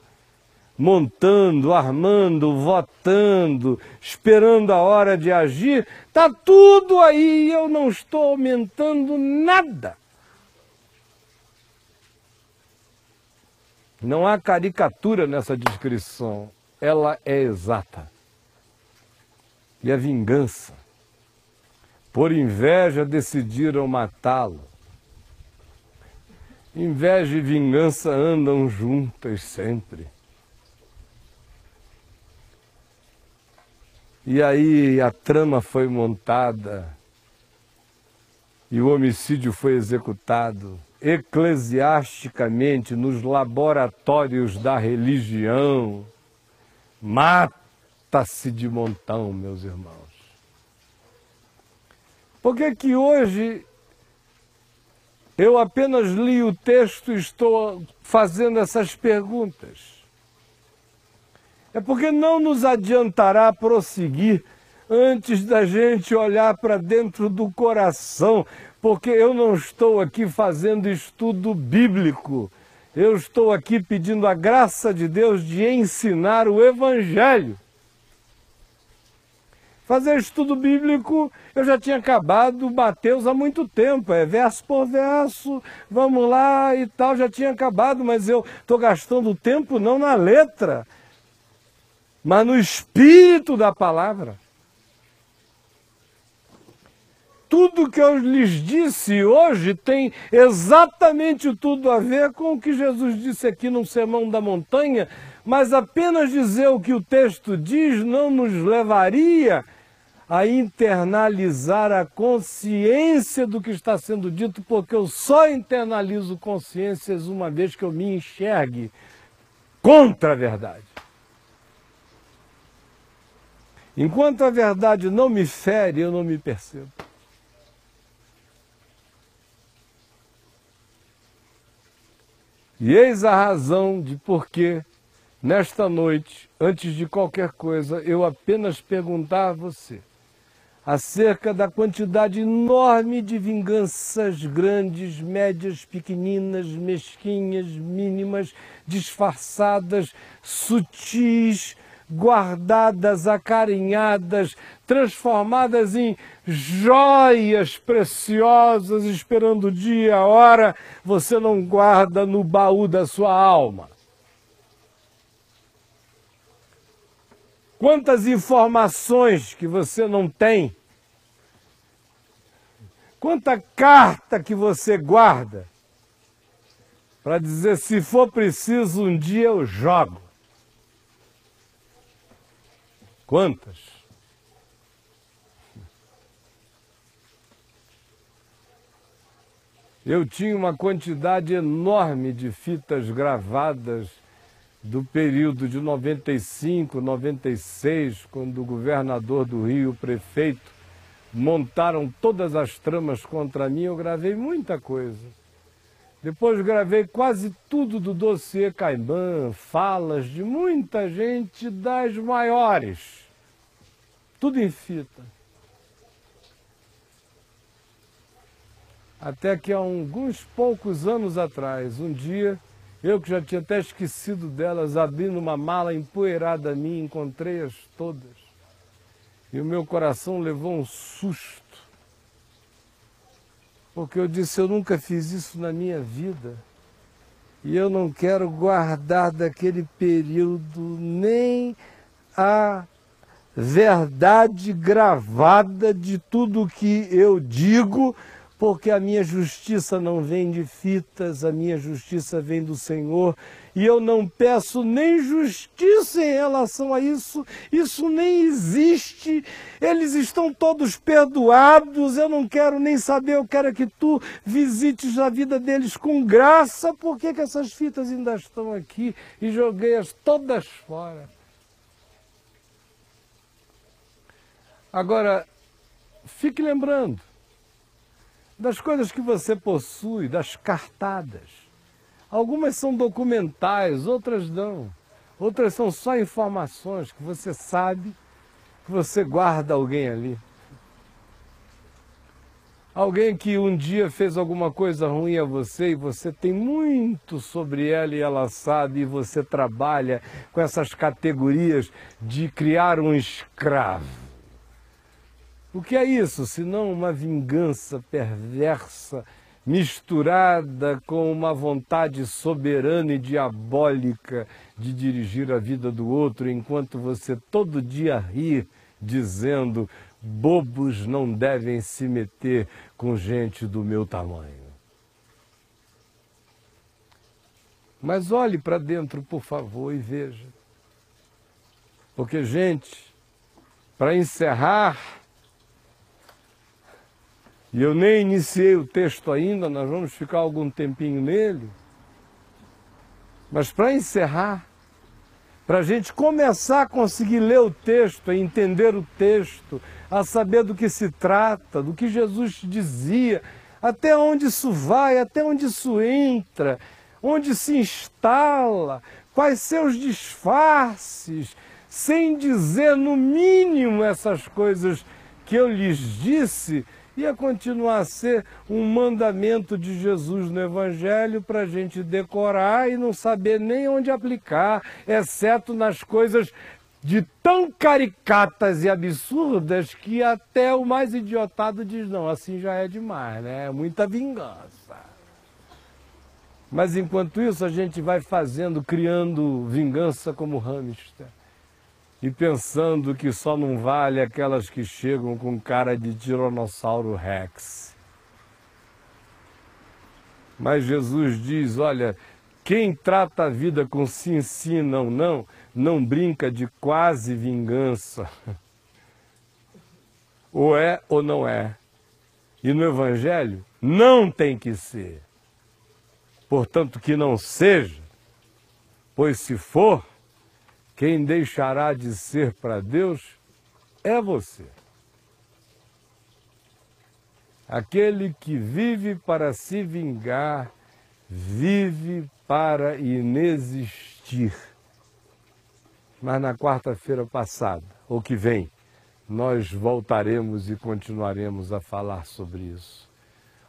montando, armando, votando, esperando a hora de agir, está tudo aí e eu não estou aumentando nada. Não há caricatura nessa descrição, ela é exata. E a vingança. Por inveja decidiram matá-lo. Inveja e vingança andam juntas sempre. E aí a trama foi montada e o homicídio foi executado eclesiasticamente nos laboratórios da religião. Mata-se de montão, meus irmãos. Por que que hoje eu apenas li o texto e estou fazendo essas perguntas? É porque não nos adiantará prosseguir antes da gente olhar para dentro do coração, porque eu não estou aqui fazendo estudo bíblico, eu estou aqui pedindo a graça de Deus de ensinar o Evangelho. Fazer estudo bíblico, eu já tinha acabado Mateus há muito tempo, é verso por verso, vamos lá e tal, já tinha acabado, mas eu estou gastando tempo não na letra, mas no espírito da palavra. Tudo que eu lhes disse hoje tem exatamente tudo a ver com o que Jesus disse aqui no Sermão da Montanha, mas apenas dizer o que o texto diz não nos levaria a internalizar a consciência do que está sendo dito, porque eu só internalizo consciências uma vez que eu me enxergue contra a verdade. Enquanto a verdade não me fere, eu não me percebo. E eis a razão de por que, nesta noite, antes de qualquer coisa, eu apenas perguntar a você: acerca da quantidade enorme de vinganças grandes, médias, pequeninas, mesquinhas, mínimas, disfarçadas, sutis, guardadas, acarinhadas, transformadas em joias preciosas, esperando o dia e a hora, você não guarda no baú da sua alma. Quantas informações que você não tem, quanta carta que você guarda, para dizer, se for preciso, um dia eu jogo. Quantas? Eu tinha uma quantidade enorme de fitas gravadas do período de 95, 96, quando o governador do Rio, o prefeito, montaram todas as tramas contra mim. Eu gravei muita coisa. Depois gravei quase tudo do dossiê Caimã, falas de muita gente das maiores. Tudo em fita. Até que há alguns poucos anos atrás, um dia, eu que já tinha até esquecido delas, abrindo uma mala empoeirada minha, encontrei-as todas. E o meu coração levou um susto. Porque eu disse, eu nunca fiz isso na minha vida. E eu não quero guardar daquele período nem a verdade gravada de tudo que eu digo, porque a minha justiça não vem de fitas, a minha justiça vem do Senhor, e eu não peço nem justiça em relação a isso, isso nem existe, eles estão todos perdoados, eu não quero nem saber, eu quero que tu visites a vida deles com graça. Por que que essas fitas ainda estão aqui? E joguei-as todas fora. Agora, fique lembrando das coisas que você possui, das cartadas. Algumas são documentais, outras não. Outras são só informações que você sabe que você guarda alguém ali. Alguém que um dia fez alguma coisa ruim a você e você tem muito sobre ela e ela sabe, e você trabalha com essas categorias de criar um escravo. O que é isso, senão uma vingança perversa, misturada com uma vontade soberana e diabólica de dirigir a vida do outro, enquanto você todo dia ri, dizendo, bobos não devem se meter com gente do meu tamanho. Mas olhe para dentro, por favor, e veja. Porque, gente, para encerrar, e eu nem iniciei o texto ainda, nós vamos ficar algum tempinho nele. Mas para encerrar, para a gente começar a conseguir ler o texto, a entender o texto, a saber do que se trata, do que Jesus dizia, até onde isso vai, até onde isso entra, onde se instala, quais seus disfarces, sem dizer no mínimo essas coisas que eu lhes disse, ia continuar a ser um mandamento de Jesus no Evangelho para a gente decorar e não saber nem onde aplicar, exceto nas coisas de tão caricatas e absurdas que até o mais idiotado diz, não, assim já é demais, né? É muita vingança. Mas enquanto isso a gente vai fazendo, criando vingança como hamster. E pensando que só não vale aquelas que chegam com cara de Tiranossauro Rex. Mas Jesus diz, olha, quem trata a vida com sim, sim, não, não, não brinca de quase vingança. Ou é ou não é. E no Evangelho não tem que ser. Portanto, que não seja, pois se for, quem deixará de ser para Deus é você. Aquele que vive para se vingar, vive para inexistir. Mas na quarta-feira passada, ou que vem, nós voltaremos e continuaremos a falar sobre isso.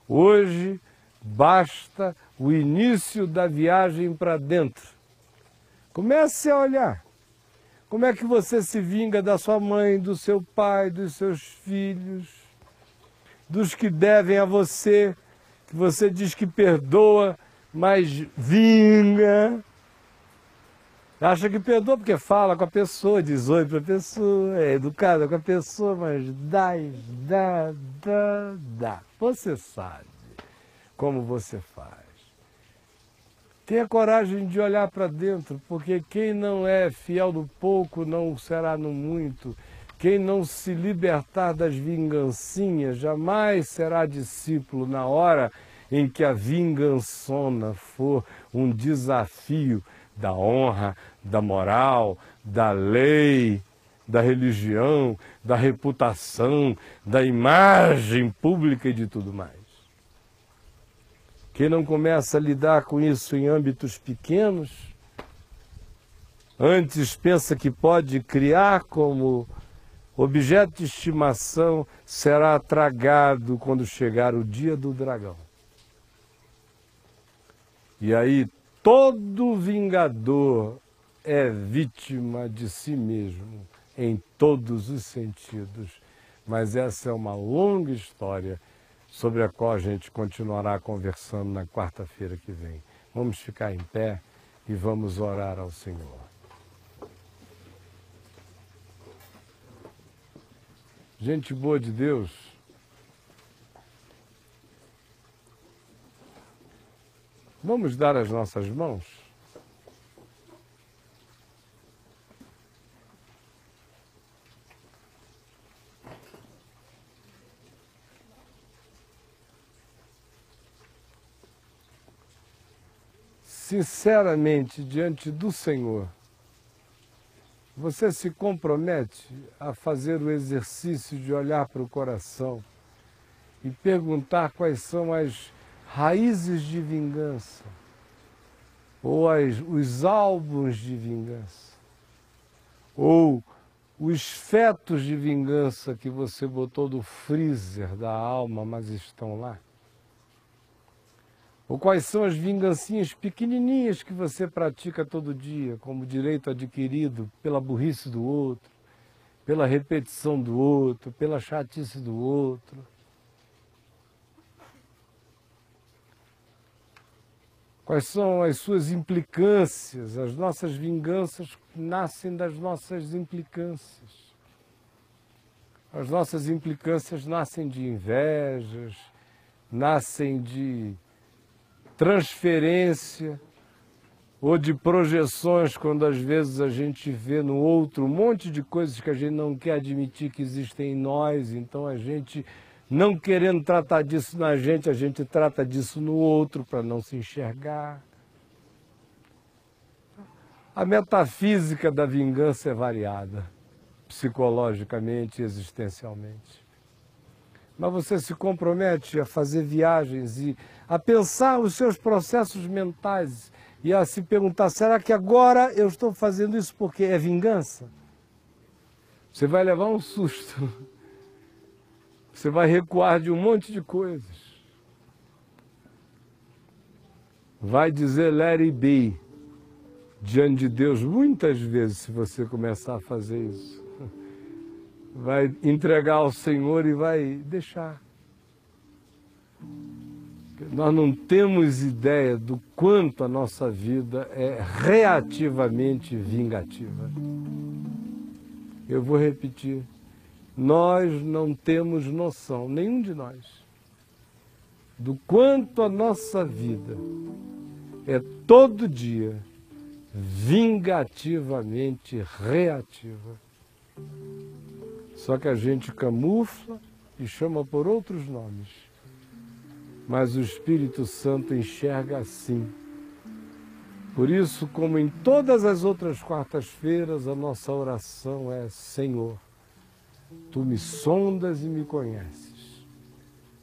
Hoje, basta o início da viagem para dentro. Comece a olhar. Como é que você se vinga da sua mãe, do seu pai, dos seus filhos, dos que devem a você, que você diz que perdoa, mas vinga. Acha que perdoa porque fala com a pessoa, diz oi para a pessoa, é educada com a pessoa, mas dá. Você sabe como você faz. Tenha coragem de olhar para dentro, porque quem não é fiel no pouco não será no muito. Quem não se libertar das vingancinhas jamais será discípulo na hora em que a vingançona for um desafio da honra, da moral, da lei, da religião, da reputação, da imagem pública e de tudo mais. Quem não começa a lidar com isso em âmbitos pequenos, antes pensa que pode criar como objeto de estimação, será tragado quando chegar o dia do dragão. E aí todo vingador é vítima de si mesmo, em todos os sentidos. Mas essa é uma longa história sobre a qual a gente continuará conversando na quarta-feira que vem. Vamos ficar em pé e vamos orar ao Senhor. Gente boa de Deus, vamos dar as nossas mãos? Sinceramente, diante do Senhor, você se compromete a fazer o exercício de olhar para o coração e perguntar quais são as raízes de vingança, ou os álbuns de vingança, ou os fetos de vingança que você botou no freezer da alma, mas estão lá? Ou quais são as vingancinhas pequenininhas que você pratica todo dia, como direito adquirido pela burrice do outro, pela repetição do outro, pela chatice do outro? Quais são as suas implicâncias? As nossas vinganças nascem das nossas implicâncias. As nossas implicâncias nascem de invejas, nascem de transferência ou de projeções, quando às vezes a gente vê no outro um monte de coisas que a gente não quer admitir que existem em nós, então a gente, não querendo tratar disso na gente, a gente trata disso no outro para não se enxergar. A metafísica da vingança é variada, psicologicamente e existencialmente. Mas você se compromete a fazer viagens e a pensar os seus processos mentais e a se perguntar, será que agora eu estou fazendo isso porque é vingança? Você vai levar um susto. Você vai recuar de um monte de coisas. Vai dizer let it be diante de Deus muitas vezes se você começar a fazer isso. Vai entregar ao Senhor e vai deixar. Nós não temos ideia do quanto a nossa vida é reativamente vingativa. Eu vou repetir. Nós não temos noção, nenhum de nós, do quanto a nossa vida é todo dia vingativamente reativa. Só que a gente camufla e chama por outros nomes. Mas o Espírito Santo enxerga assim. Por isso, como em todas as outras quartas-feiras, a nossa oração é: Senhor, Tu me sondas e me conheces.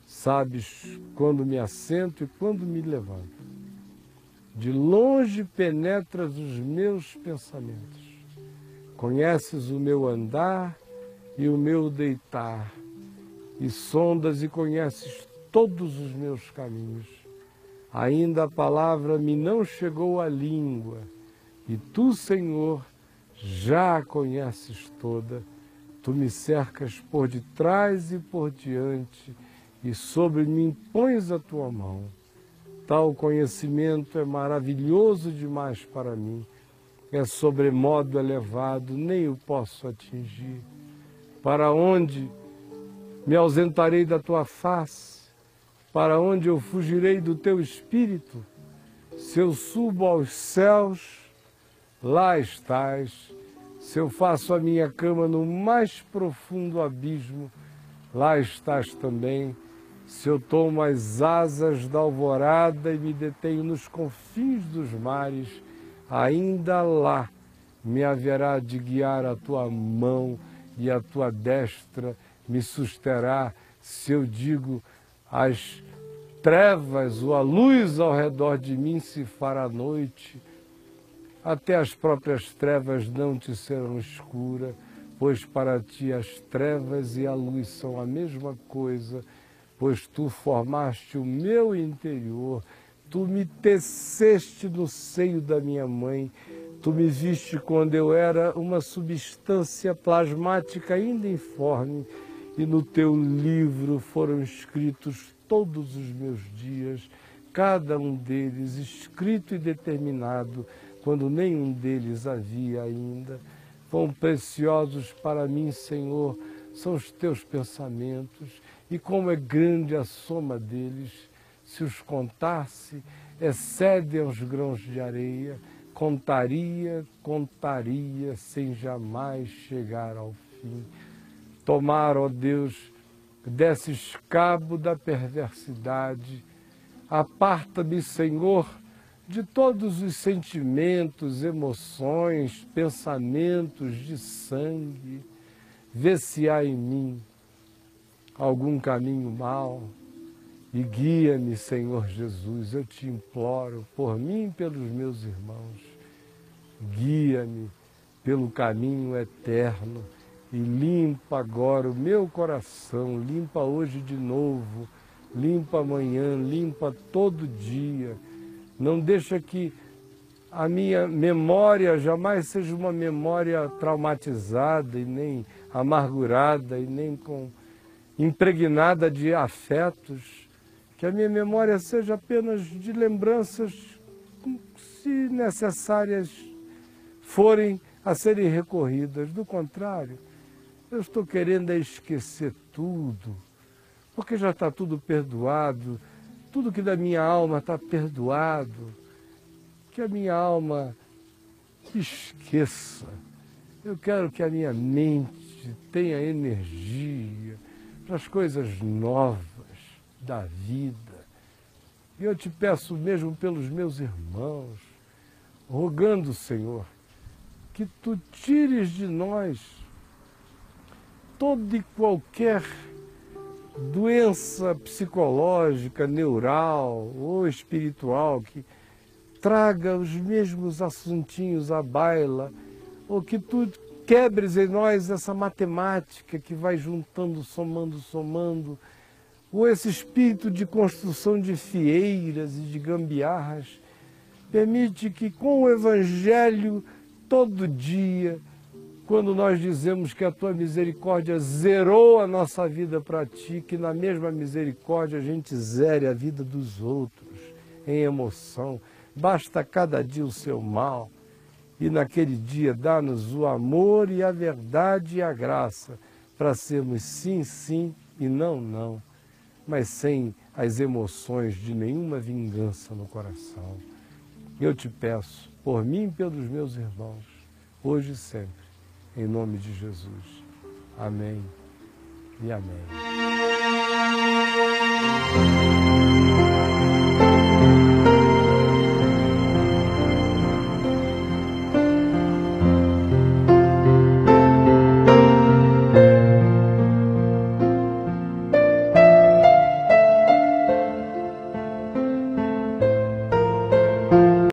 Sabes quando me assento e quando me levanto. De longe penetras os meus pensamentos. Conheces o meu andar e o meu deitar, e sondas e conheces todos os meus caminhos. Ainda a palavra me não chegou à língua, e tu, Senhor, já a conheces toda. Tu me cercas por detrás e por diante, e sobre mim pões a tua mão. Tal conhecimento é maravilhoso demais para mim, é sobremodo elevado, nem o posso atingir. Para onde me ausentarei da tua face? Para onde eu fugirei do teu espírito? Se eu subo aos céus, lá estás. Se eu faço a minha cama no mais profundo abismo, lá estás também. Se eu tomo as asas da alvorada e me detenho nos confins dos mares, ainda lá me haverá de guiar a tua mão e a tua destra me susterá. Se eu digo as trevas ou a luz ao redor de mim se fará noite, até as próprias trevas não te serão escuras, pois para ti as trevas e a luz são a mesma coisa, pois tu formaste o meu interior, tu me teceste no seio da minha mãe, tu me viste quando eu era uma substância plasmática ainda informe, e no teu livro foram escritos todos os meus dias, cada um deles escrito e determinado, quando nenhum deles havia ainda. Quão preciosos para mim, Senhor, são os teus pensamentos, e como é grande a soma deles. Se os contasse, excedem os grãos de areia, contaria, sem jamais chegar ao fim. Tomar, ó Deus, desses cabo da perversidade, aparta-me, Senhor, de todos os sentimentos, emoções, pensamentos de sangue, vê se há em mim algum caminho mau e guia-me, Senhor Jesus, eu te imploro, por mim e pelos meus irmãos, guia-me pelo caminho eterno e limpa agora o meu coração, limpa hoje de novo, limpa amanhã, limpa todo dia. Não deixa que a minha memória jamais seja uma memória traumatizada e nem amargurada e nem impregnada de afetos. Que a minha memória seja apenas de lembranças, se necessárias forem a serem recorridas. Do contrário, eu estou querendo esquecer tudo, porque já está tudo perdoado, tudo que da minha alma está perdoado, que a minha alma esqueça. Eu quero que a minha mente tenha energia para as coisas novas da vida. E eu te peço mesmo pelos meus irmãos, rogando, Senhor, que tu tires de nós toda e qualquer doença psicológica, neural ou espiritual que traga os mesmos assuntinhos à baila, ou que tu quebres em nós essa matemática que vai juntando, somando, ou esse espírito de construção de fieiras e de gambiarras. Permite que com o Evangelho, todo dia, quando nós dizemos que a tua misericórdia zerou a nossa vida para ti, que na mesma misericórdia a gente zere a vida dos outros em emoção. Basta cada dia o seu mal, e naquele dia dá-nos o amor e a verdade e a graça para sermos sim, sim e não, não, mas sem as emoções de nenhuma vingança no coração. Eu te peço, por mim e pelos meus irmãos, hoje e sempre, em nome de Jesus. Amém e amém.